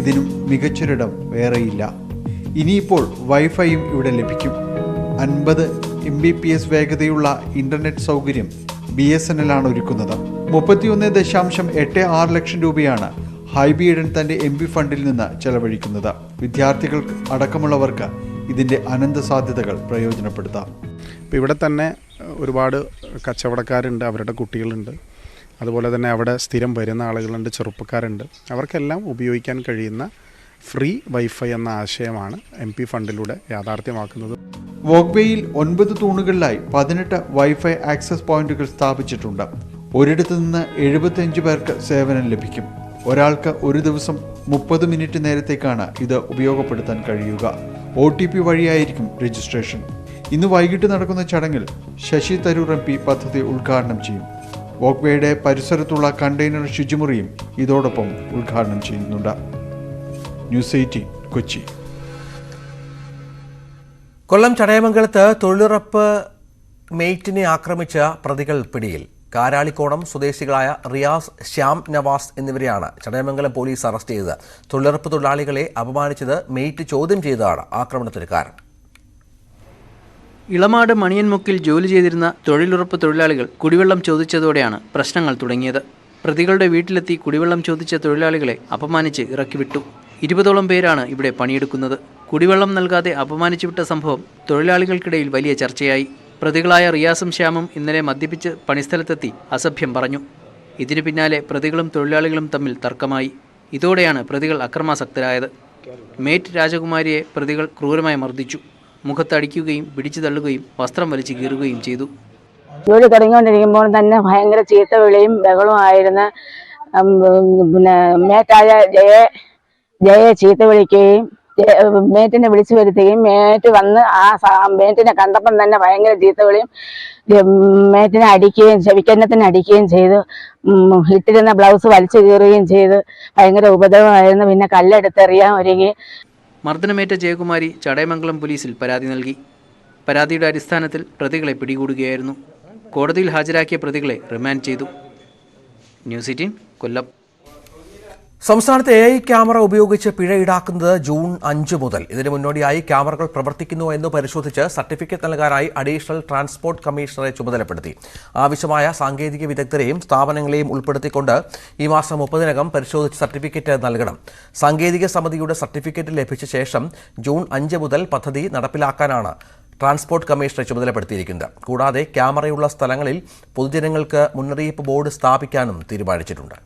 ഇതിനും മികച്ചൊരിടം വേറെയില്ല. ഇനിയിപ്പോൾ വൈഫൈയും ഇവിടെ ലഭിക്കും. 50 Mbps വേഗതയുള്ള ഇന്റർനെറ്റ് സൗകര്യം BSNL ആണ് ഒരുക്കുന്നത്. 31.86 ലക്ഷം രൂപയാണ് ഹൈബി ഈഡൻ തന്റെ MP ഫണ്ടിൽ നിന്ന് ചെലവഴിക്കുന്നത്. വിദ്യാർത്ഥികൾ അടക്കമുള്ളവർക്ക് ഇതിന്റെ അനന്ത സാധ്യതകൾ പ്രയോജനപ്പെടുത്താം. ഇപ്പോൾ ഇവിടെ തന്നെ ഒരുപാട് കച്ചവടക്കാരുണ്ട്, അവരുടെ കുട്ടികളുണ്ട്, അതുപോലെ തന്നെ അവിടെ സ്ഥിരം വരുന്ന ആളുകളുണ്ട്, ചെറുപ്പക്കാരുണ്ട്. അവർക്കെല്ലാം ഉപയോഗിക്കാൻ കഴിയുന്ന ഫ്രീ വൈഫൈ എന്ന ആശയമാണ് MP ഫണ്ടിലൂടെ യാഥാർത്ഥ്യമാക്കുന്നത്. വോക്ക്വേയിൽ 9 തൂണുകളിലായി 18 വൈഫൈ ആക്സസ് പോയിന്റുകൾ സ്ഥാപിച്ചിട്ടുണ്ട്. ഒരിടത്തു നിന്ന് 75 പേർക്ക് സേവനം ലഭിക്കും. ഒരാൾക്ക് ഒരു ദിവസം 30 മിനിറ്റ് നേരത്തേക്കാണ് ഇത് ഉപയോഗപ്പെടുത്താൻ കഴിയുക. OTP വഴിയായിരിക്കും രജിസ്ട്രേഷൻ. ഇന്ന് വൈകിട്ട് നടക്കുന്ന ചടങ്ങിൽ ശശി തരൂർ MP പദ്ധതി ഉദ്ഘാടനം ചെയ്യും. വോക്ക്വേയുടെ പരിസരത്തുള്ള കണ്ടെയ്നർ ശുചിമുറിയും ഇതോടൊപ്പം ഉദ്ഘാടനം ചെയ്യുന്നുണ്ട്. ന്യൂസ് 18 കൊച്ചി. കൊല്ലം ചടയമംഗലത്ത് തൊഴിലുറപ്പ് മെയ്റ്റിനെ ആക്രമിച്ച പ്രതികൾ പിടിയിൽ. കാരാളിക്കോണം സ്വദേശികളായ റിയാസ്, ശ്യാം നവാസ് എന്നിവരെയാണ് ചടയമംഗലം പോലീസ് അറസ്റ്റ് ചെയ്തത്. തൊഴിലുറപ്പ് തൊഴിലാളികളെ അപമാനിച്ചത് മെയ്റ്റ് ചോദ്യം ചെയ്തതാണ് ആക്രമണത്തിന് കാരണം. ഇളമാട് മണിയൻമുക്കിൽ ജോലി ചെയ്തിരുന്ന തൊഴിലുറപ്പ് തൊഴിലാളികൾ കുടിവെള്ളം ചോദിച്ചതോടെയാണ് പ്രശ്നങ്ങൾ തുടങ്ങിയത്. പ്രതികളുടെ വീട്ടിലെത്തി കുടിവെള്ളം ചോദിച്ച തൊഴിലാളികളെ അപമാനിച്ച് ഇറക്കിവിട്ടു. 20ഓളം പേരാണ് ഇവിടെ പണിയെടുക്കുന്നത്. കുടിവെള്ളം നൽകാതെ അപമാനിച്ചുവിട്ട സംഭവം തൊഴിലാളികൾക്കിടയിൽ വലിയ ചർച്ചയായി. പ്രതികളായ റിയാസും ശ്യാമും ഇന്നലെ മദ്യപിച്ച് പണിസ്ഥലത്തെത്തി അസഭ്യം പറഞ്ഞു. ഇതിനു പിന്നാലെ പ്രതികളും തൊഴിലാളികളും തമ്മിൽ തർക്കമായി. ഇതോടെയാണ് പ്രതികൾ അക്രമാസക്തരായത്. മേറ്റ് രാജകുമാരിയെ പ്രതികൾ ക്രൂരമായി മർദ്ദിച്ചു. മുഖത്തടിക്കുകയും പിടിച്ചു തള്ളുകയും വസ്ത്രം വലിച്ചു കീറുകയും ചെയ്തു. ജോലി തുടങ്ങിക്കൊണ്ടിരിക്കുമ്പോൾ തന്നെ ഭയങ്കര ചീത്തവിളിയും ബഹളവുമായിരുന്ന പിന്നെ മേറ്റായ ജയെ ചീത്ത വിളിക്കുകയും മേറ്റിനെ വിളിച്ചു വരുത്തുകയും മേറ്റ് വന്ന് ആ മേറ്റിനെ കണ്ടപ്പം തന്നെ ഭയങ്കര ചീത്തവിളിയും മേറ്റിനെ അടിക്കുകയും ചെവിക്കന്നത്തിന് അടിക്കുകയും ചെയ്തു. ഇട്ടിരുന്ന ബ്ലൗസ് വലിച്ചു കീറുകയും ചെയ്ത് ഭയങ്കര ഉപദ്രവമായിരുന്നു. പിന്നെ കല്ലെടുത്തെറിയാൻ ഒരുങ്ങി. മർദ്ദനമേറ്റ ജയകുമാരി ചടയമംഗലം പോലീസിൽ പരാതി നൽകി. പരാതിയുടെ അടിസ്ഥാനത്തിൽ പ്രതികളെ പിടികൂടുകയായിരുന്നു. കോടതിയിൽ ഹാജരാക്കിയ പ്രതികളെ റിമാൻഡ് ചെയ്തു. ന്യൂസ് 18 കൊല്ലം. സംസ്ഥാനത്ത് AI ക്യാമറ ഉപയോഗിച്ച് പിഴ ഈടാക്കുന്നത് ജൂൺ 5 മുതൽ. ഇതിന് മുന്നോടിയായി ക്യാമറകൾ പ്രവർത്തിക്കുന്നുവോ എന്ന് പരിശോധിച്ച് സർട്ടിഫിക്കറ്റ് നൽകാനായി അഡീഷണൽ ട്രാൻസ്പോർട്ട് കമ്മീഷണറെ ചുമതലപ്പെടുത്തി. ആവശ്യമായ സാങ്കേതിക വിദഗ്ധരെയും സ്ഥാപനങ്ങളെയും ഉൾപ്പെടുത്തിക്കൊണ്ട് ഈ മാസം 30-നകം പരിശോധിച്ച് സർട്ടിഫിക്കറ്റ് നൽകണം. സാങ്കേതിക സമിതിയുടെ സർട്ടിഫിക്കറ്റ് ലഭിച്ച ശേഷം ജൂൺ 5 മുതൽ പദ്ധതി നടപ്പിലാക്കാനാണ് ട്രാൻസ്പോർട്ട് കമ്മീഷണറെ ചുമതലപ്പെടുത്തിയിരിക്കുന്നത്. കൂടാതെ ക്യാമറയുള്ള സ്ഥലങ്ങളിൽ പൊതുജനങ്ങൾക്ക് മുന്നറിയിപ്പ് ബോർഡ് സ്ഥാപിക്കാനും തീരുമാനിച്ചിട്ടുണ്ട്.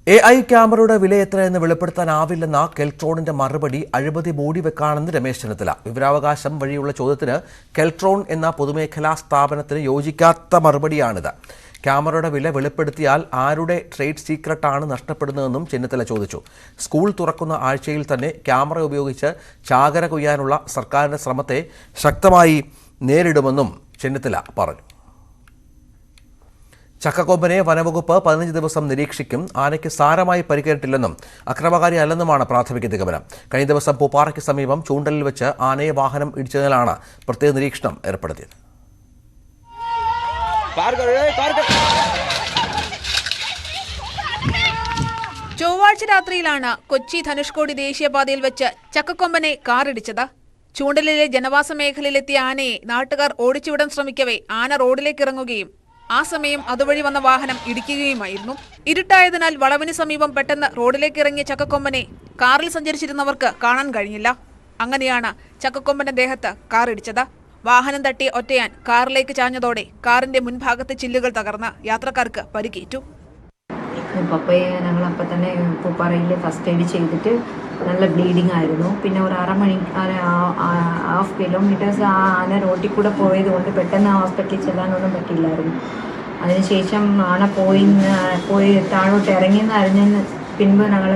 AI ക്യാമറയുടെ വില എത്രയെന്ന് വെളിപ്പെടുത്താനാവില്ലെന്ന കെൽട്രോണിന്റെ മറുപടി അഴിമതി മൂടിവെക്കാണെന്ന് രമേശ് ചെന്നിത്തല. വിവരാവകാശം വഴിയുള്ള ചോദ്യത്തിന് കെൽട്രോൺ എന്ന പൊതുമേഖലാ സ്ഥാപനത്തിന് യോജിക്കാത്ത മറുപടിയാണിത്. ക്യാമറയുടെ വില വെളിപ്പെടുത്തിയാൽ ആരുടെ ട്രേഡ് സീക്രട്ടാണ് നഷ്ടപ്പെടുന്നതെന്നും ചെന്നിത്തല ചോദിച്ചു. സ്കൂൾ തുറക്കുന്ന ആഴ്ചയിൽ തന്നെ ക്യാമറ ഉപയോഗിച്ച് ചാകര കൊയ്യാനുള്ള സർക്കാരിന്റെ ശ്രമത്തെ ശക്തമായി നേരിടുമെന്നും ചെന്നിത്തല പറഞ്ഞു. ചക്കക്കൊമ്പനെ വനവകുപ്പ് 15 ദിവസം നിരീക്ഷിക്കും. ആനയ്ക്ക് സാരമായി പരിക്കേറ്റില്ലെന്നും അക്രമകാരി അല്ലെന്നുമാണ് പ്രാഥമിക നിഗമനം. കഴിഞ്ഞ ദിവസം പൂപ്പാറയ്ക്ക് സമീപം ചൂണ്ടലിൽ വെച്ച് ആനയെ വാഹനം ഇടിച്ചതിനാലാണ് പ്രത്യേക നിരീക്ഷണം ഏർപ്പെടുത്തിയത്. ചൊവ്വാഴ്ച ഞായറാഴ്ച രാത്രിയിലാണ് കൊച്ചി ധനുഷ്കോടി ദേശീയപാതയിൽ വെച്ച് ചക്കക്കൊമ്പനെ കാറിടിച്ചത്. ചൂണ്ടലിലെ ജനവാസ മേഖലയിലെത്തിയ ആനയെ നാട്ടുകാർ ഓടിച്ചുവിടാൻ ശ്രമിക്കവേ ആന റോഡിലേക്ക് ഇറങ്ങുകയും ആ സമയം അതുവഴി വന്ന വാഹനം ഇടിക്കുകയുമായിരുന്നു. ഇരുട്ടായതിനാൽ വളവിന് സമീപം പെട്ടെന്ന് റോഡിലേക്ക് ഇറങ്ങിയ ചക്കക്കൊമ്പനെ കാറിൽ സഞ്ചരിച്ചിരുന്നവർക്ക് കാണാൻ കഴിഞ്ഞില്ല. അങ്ങനെയാണ് ചക്കക്കൊമ്പന്റെ ദേഹത്ത് കാറിടിച്ചത്. വാഹനം തട്ടി ഒറ്റയാൻ കാറിലേക്ക് ചാഞ്ഞതോടെ കാറിന്റെ മുൻഭാഗത്തെ ചില്ലുകൾ തകർന്ന് യാത്രക്കാർക്ക് പരിക്കേറ്റു. പപ്പയെ ഞങ്ങൾ അപ്പം തന്നെ പൂപ്പാറയിൽ ഫസ്റ്റ് എയ്ഡ് ചെയ്തിട്ട് നല്ല ബ്ലീഡിങ് ആയിരുന്നു. പിന്നെ ഒരു ഹാഫ് കിലോമീറ്റേഴ്സ് ആ ആന റോഡിൽ കൂടെ പോയത് കൊണ്ട് പെട്ടെന്ന് ഹോസ്പിറ്റലിൽ ചെല്ലാനൊന്നും പറ്റില്ലായിരുന്നു. അതിനുശേഷം ആന പോയി താഴോട്ട് ഇറങ്ങിയെന്ന് അറിഞ്ഞതിന് പിൻപ് ഞങ്ങൾ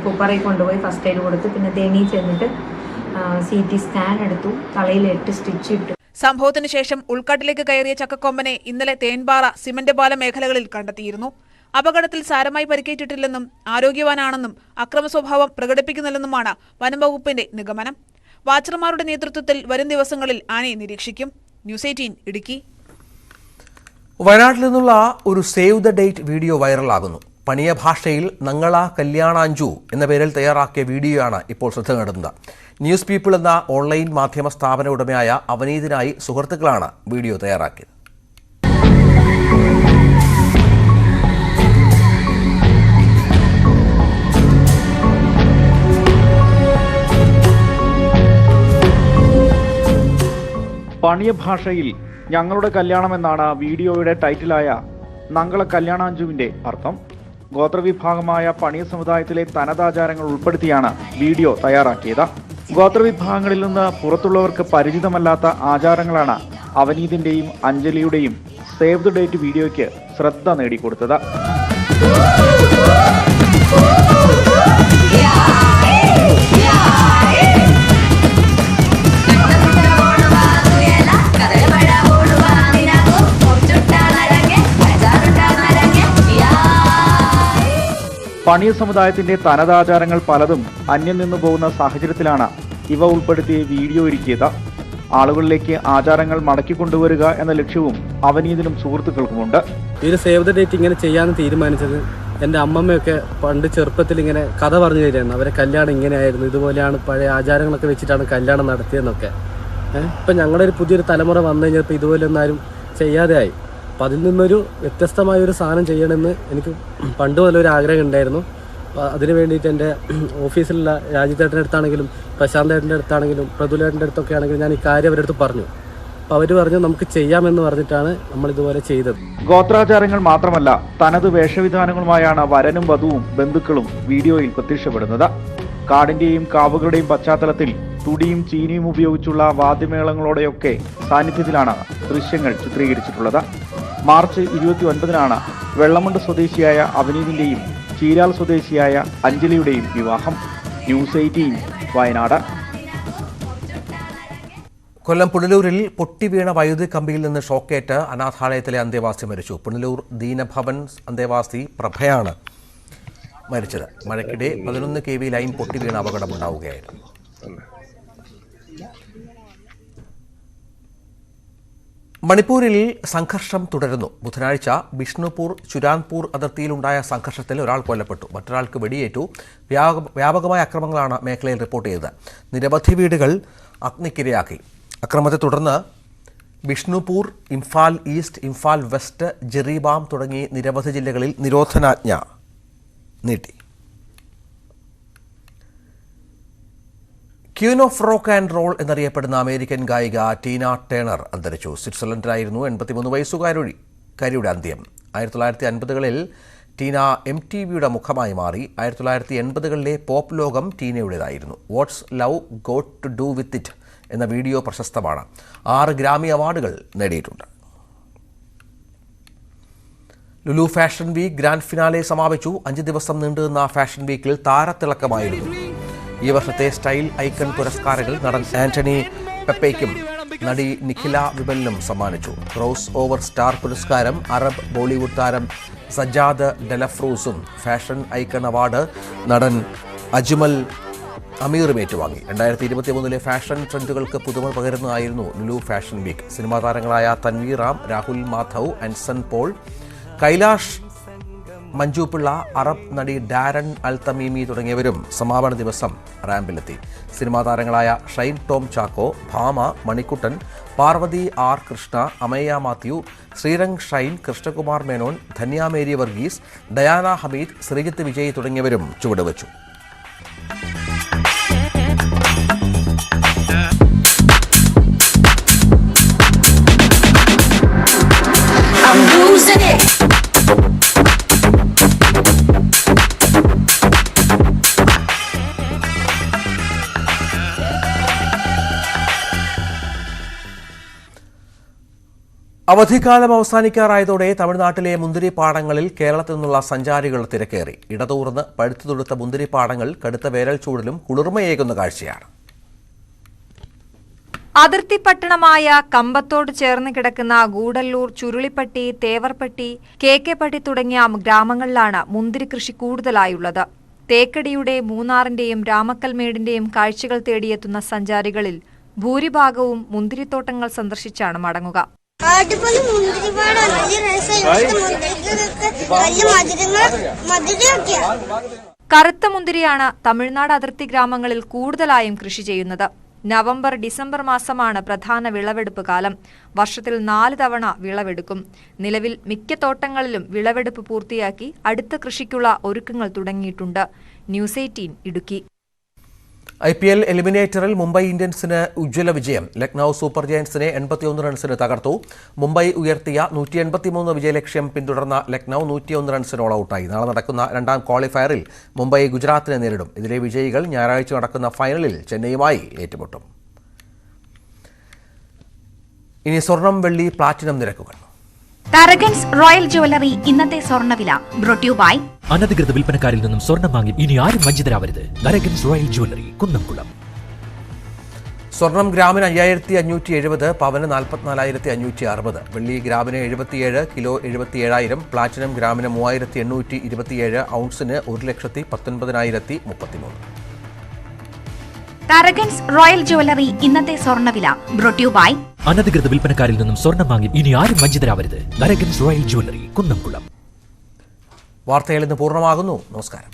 പൂപ്പാറയിൽ കൊണ്ടുപോയി ഫസ്റ്റ് എയ്ഡ് കൊടുത്തു. പിന്നെ തേനി ചെന്നിട്ട് CT സ്കാൻ എടുത്തു. തലയിൽ 8 സ്റ്റിച്ച് ഇട്ടു. സംഭവത്തിന് ശേഷം ഉൾക്കാട്ടിലേക്ക് കയറിയ ചക്കക്കൊമ്പനെ ഇന്നലെ തേൻപാറ സിമന്റ് പാല മേഖലകളിൽ കണ്ടെത്തിയിരുന്നു. അപകടത്തിൽ സാരമായി പരിക്കേറ്റിട്ടില്ലെന്നും ആരോഗ്യവാനാണെന്നും അക്രമ സ്വഭാവം പ്രകടിപ്പിക്കുന്നില്ലെന്നുമാണ് വനംവകുപ്പിന്റെ നിഗമനം. വാച്ചർമാരുടെ നേതൃത്വത്തിൽ വരും ദിവസങ്ങളിൽ ആനയെ നിരീക്ഷിക്കും. ന്യൂസ് 18 ഇടുക്കി. വയനാട്ടിൽ നിന്നുള്ള ഒരു സേവ് ദ ഡേറ്റ് വീഡിയോ വൈറലാകുന്നു. പണിയ ഭാഷയിൽ നങ്ങള കല്യാണാഞ്ചു എന്ന പേരിൽ തയ്യാറാക്കിയ വീഡിയോയാണ് ഇപ്പോൾ ശ്രദ്ധ നേടുന്നത്. ന്യൂസ് പീപ്പിൾ എന്ന ഓൺലൈൻ മാധ്യമ സ്ഥാപന ഉടമയായ അവനീതിനായി സുഹൃത്തുക്കളാണ് വീഡിയോ തയ്യാറാക്കിയത്. പണിയ ഭാഷയിൽ ഞങ്ങളുടെ കല്യാണം എന്നാണ് വീഡിയോയുടെ ടൈറ്റിലായ നങ്ങള കല്യാണാഞ്ചുവിന്റെ അർത്ഥം. ഗോത്രവിഭാഗമായ പണിയ സമുദായത്തിലെ തനതാചാരങ്ങൾ ഉൾപ്പെടുത്തിയാണ് വീഡിയോ തയ്യാറാക്കിയത്. ഗോത്രവിഭാഗങ്ങളിൽ നിന്ന് പുറത്തുള്ളവർക്ക് പരിചിതമല്ലാത്ത ആചാരങ്ങളാണ് അവനീതിന്റെയും അഞ്ജലിയുടെയും സേവ് ദ ഡേറ്റ് വീഡിയോയ്ക്ക് ശ്രദ്ധ നേടിക്കൊടുത്തത്. പണിയ സമുദായത്തിന്റെ തനതാചാരങ്ങൾ പലതും അന്യം നിന്നു പോകുന്ന സാഹചര്യത്തിലാണ് ഇവ ഉൾപ്പെടുത്തി വീഡിയോ ഒരുക്കിയത്. ആളുകളിലേക്ക് ആചാരങ്ങൾ മടക്കിക്കൊണ്ടുവരിക എന്ന ലക്ഷ്യവും അവനീതിനും സുഹൃത്തുക്കൾക്കുമുണ്ട്. ഈ സേവ് ദ ഡേറ്റ് ഇങ്ങനെ ചെയ്യാൻ തീരുമാനിച്ചത് എൻ്റെ അമ്മമ്മയൊക്കെ പണ്ട് ചെറുപ്പത്തിൽ ഇങ്ങനെ കഥ പറഞ്ഞു തരുമായിരുന്നു. അവരെ കല്യാണം ഇങ്ങനെയായിരുന്നു, ഇതുപോലെയാണ് പഴയ ആചാരങ്ങളൊക്കെ വെച്ചിട്ടാണ് കല്യാണം നടത്തിയതെന്നൊക്കെ. ഇപ്പം ഞങ്ങളുടെ ഒരു പുതിയൊരു തലമുറ വന്നു കഴിഞ്ഞപ്പോൾ ഇതുപോലെയൊന്നും ആരും ചെയ്യാതെ ആയി. അപ്പം അതിൽ നിന്നൊരു വ്യത്യസ്തമായൊരു സാധനം ചെയ്യണമെന്ന് എനിക്ക് പണ്ട് മുതലൊരു ആഗ്രഹം ഉണ്ടായിരുന്നു. അതിന് വേണ്ടിയിട്ട് എൻ്റെ ഓഫീസിലുള്ള രാജിത്തേട്ടൻ്റെ അടുത്താണെങ്കിലും പ്രശാന്തേട്ടൻ്റെ അടുത്താണെങ്കിലും പ്രതുലേട്ടൻ്റെ അടുത്തൊക്കെ ആണെങ്കിലും ഞാൻ ഈ കാര്യം അവരുടെ അടുത്ത് പറഞ്ഞു. അപ്പോൾ അവർ പറഞ്ഞു നമുക്ക് ചെയ്യാമെന്ന് പറഞ്ഞിട്ടാണ് നമ്മളിതുപോലെ ചെയ്തത്. ഗോത്രാചാരങ്ങൾ മാത്രമല്ല തനത് വേഷവിധാനങ്ങളുമായാണ് വരനും വധുവും ബന്ധുക്കളും വീഡിയോയിൽ പ്രത്യക്ഷപ്പെടുന്നത്. കാടിന്റെയും കാവുകളുടെയും പശ്ചാത്തലത്തിൽ തുടിയും ചീനിയും ഉപയോഗിച്ചുള്ള വാദ്യമേളങ്ങളോടെയൊക്കെ സാന്നിധ്യത്തിലാണ് ദൃശ്യങ്ങൾ ചിത്രീകരിച്ചിട്ടുള്ളത്. മാർച്ച് 29-നാണ് വെള്ളമുണ്ട് സ്വദേശിയായ അവനീതിന്റെയും ചീരാൽ സ്വദേശിയായ അഞ്ജലിയുടെയും വിവാഹം. ന്യൂസ് 18 വയനാട്. കൊല്ലം പുനലൂരിൽ പൊട്ടിവീണ വൈദ്യുതി കമ്പിയിൽ നിന്ന് ഷോക്കേറ്റ് അനാഥാലയത്തിലെ അന്തേവാസി മരിച്ചു. പുനലൂർ ദീനഭവൻ അന്തേവാസി പ്രഭയാണ് മരിച്ചത്. മഴയ്ക്കിടെ 11 kV ലൈൻ പൊട്ടിവീണ അപകടമുണ്ടാവുകയായിരുന്നു. മണിപ്പൂരിൽ സംഘർഷം തുടരുന്നു. ബുധനാഴ്ച ബിഷ്ണുപൂർ ചുരാൻപൂർ അതിർത്തിയിലുണ്ടായ സംഘർഷത്തിൽ ഒരാൾ കൊല്ലപ്പെട്ടു, മറ്റൊരാൾക്ക് വെടിയേറ്റു. വ്യാപകമായ അക്രമങ്ങളാണ് മേഖലയിൽ റിപ്പോർട്ട് ചെയ്തത്. നിരവധി വീടുകൾ അഗ്നിക്കിരയാക്കി. അക്രമത്തെ തുടർന്ന് ബിഷ്ണുപൂർ, ഇംഫാൽ ഈസ്റ്റ്, ഇംഫാൽ വെസ്റ്റ്, ജിറിബാം തുടങ്ങി നിരവധി ജില്ലകളിൽ നിരോധനാജ്ഞ നീട്ടി. Queen of rock and roll എന്നറിയപ്പെടുന്ന അമേരിക്കൻ ഗായിക ടീന ടേണർ അന്തരിച്ചു. സ്വിറ്റ്സർലൻഡിലായിരുന്നു 83 വയസ്സുകാരിയുടെ അന്ത്യം. 1950കളിൽ ടീന MTVയുടെ മുഖമായി മാറി. 1980കളിലെ പോപ്പ് ലോകം ടീനയുടേതായിരുന്നു. What's love got to do with it എന്ന വീഡിയോ പ്രശസ്തമാണ്. 6 ഗ്രാമി അവാർഡുകൾ നേടിയിട്ടുണ്ട്. Lulu fashion week grand finale സമാപിച്ചു. 5 ദിവസം നീണ്ടുനിന്ന ഫാഷൻ വീക്കിൽ താരത്തിളക്കമായിരുന്നു. ഈ വർഷത്തെ സ്റ്റൈൽ ഐക്കൺ പുരസ്കാരങ്ങൾ നടൻ ആന്റണി പെപ്പയ്ക്കും നടി നിഖില വിമലിനും സമ്മാനിച്ചു. ക്രോസ് ഓവർ സ്റ്റാർ പുരസ്കാരം അറബ് ബോളിവുഡ് താരം സജാദ് ഡെലഫ്രൂസും ഫാഷൻ ഐക്കൺ അവാർഡ് നടൻ അജ്മൽ അമീറും ഏറ്റുവാങ്ങി. 2023 ഫാഷൻ ട്രെൻഡുകൾക്ക് പുതുമ പകരുന്നതായിരുന്നു ലുലു ഫാഷൻ വീക്ക്. സിനിമാ താരങ്ങളായ തൻവീർ റാം, രാഹുൽ മാധവ്, അൻസൺ പോൾ, കൈലാഷ് മഞ്ജു പിള്ള, അറബ് നടി ഡാരൻ അൽ തമീമി തുടങ്ങിയവരും സമാപന ദിവസം റാമ്പിലെത്തി. സിനിമാ താരങ്ങളായ ഷൈൻ ടോം ചാക്കോ, ഭാമ, മണിക്കുട്ടൻ, പാർവതി ആർ കൃഷ്ണ, അമയ്യ മാത്യു, ശ്രീരംഗ് ഷൈൻ, കൃഷ്ണകുമാർ മേനോൻ, ധന്യ മേരി വർഗീസ്, ഡയാന ഹമീദ്, ശ്രീജിത്ത് വിജയ് തുടങ്ങിയവരും ചുവടുവച്ചു. അവധിക്കാലം അവസാനിക്കാറായതോടെ തമിഴ്നാട്ടിലെ മുന്തിരിപ്പാടങ്ങളിൽ കേരളത്തിൽ നിന്നുള്ള സഞ്ചാരികൾ തിരക്കേറി. ഇടതൂർന്ന് പഴുത്തു തൊടുത്ത മുന്തിരിപ്പാടങ്ങൾ കടുത്ത വേനൽ ചൂടിലും കുളിർമയേകുന്ന കാഴ്ചയാണ്. അതിർത്തി പട്ടണമായ കമ്പത്തോട് ചേർന്ന് കിടക്കുന്ന ഗൂഡല്ലൂർ, ചുരുളിപ്പട്ടി, തേവർപ്പട്ടി, കേക്കേപ്പട്ടി തുടങ്ങിയ ഗ്രാമങ്ങളിലാണ് മുന്തിരി കൃഷി കൂടുതലായുള്ളത്. തേക്കടിയുടെ, മൂന്നാറിന്റെയും രാമക്കൽമേടിന്റെയും കാഴ്ചകൾ തേടിയെത്തുന്ന സഞ്ചാരികളിൽ ഭൂരിഭാഗവും മുന്തിരിത്തോട്ടങ്ങൾ സന്ദർശിച്ചാണ് മടങ്ങുക. കറുത്ത മുന്തിരിയാണ് തമിഴ്നാട് അതിർത്തി ഗ്രാമങ്ങളിൽ കൂടുതലായും കൃഷി ചെയ്യുന്നത്. നവംബർ, ഡിസംബർ മാസമാണ് പ്രധാന വിളവെടുപ്പ് കാലം. വർഷത്തിൽ 4 തവണ വിളവെടുക്കും. നിലവിൽ മിക്ക തോട്ടങ്ങളിലും വിളവെടുപ്പ് പൂർത്തിയാക്കി അടുത്ത കൃഷിക്കുള്ള ഒരുക്കങ്ങൾ തുടങ്ങിയിട്ടുണ്ട്. ന്യൂസ് 18 ഇടുക്കി. IPL എലിമിനേറ്ററിൽ മുംബൈ ഇന്ത്യൻസിന് ഉജ്ജ്വല വിജയം. ലക്നൌ സൂപ്പർ ജയന്റ്സിനെ 81 റൺസിന് തകർത്തു. മുംബൈ ഉയർത്തിയ 183 വിജയലക്ഷ്യം പിന്തുടർന്ന ലക്നൌ 101 റൺസിന് ഓൾ ഔട്ടായി. നാളെ നടക്കുന്ന രണ്ടാം ക്വാളിഫയറിൽ മുംബൈ ഗുജറാത്തിനെ നേരിടും. ഇതിലെ വിജയികൾ ഞായറാഴ്ച നടക്കുന്ന ഫൈനലിൽ ചെന്നൈയുമായി ഏറ്റുമുട്ടും. ഇനി സ്വർണം, വെള്ളി, പ്ലാറ്റിനം നിരക്കുകൾ. തരകൻസ് റോയൽ ജ്വല്ലറി ഇന്നത്തെ സ്വർണ്ണവില ബ്രോട്ട് യു ബൈ അനധികൃത വിൽപ്പനക്കാരിൽ നിന്നും സ്വർണം വാങ്ങി ഇനി ആരും വഞ്ചിതരാവരുത്. Tharakans royal jewellery, Kunnamkulam. സ്വർണം ഗ്രാമിന് 5570, പവന് 44,560, വെള്ളി ഗ്രാമിന് 77, കിലോ 77,000, പ്ലാറ്റിനം ഗ്രാമിന് 3,827, ഔൺസിന് 1,19,033. തരകൻസ് റോയൽ ജ്വല്ലറി ഇന്നത്തെ സ്വർണ്ണവില ബ്രോട്ട് യു ബൈ അനധികൃത വിൽപ്പനക്കാരിൽ നിന്നും സ്വർണം വാങ്ങി ഇനി ആരും വഞ്ചിതരാവരുത്. Tharakans royal jewellery, Kunnamkulam. വാർത്തകൾ ഇന്ന് പൂർണ്ണമാകുന്നു. നമസ്കാരം.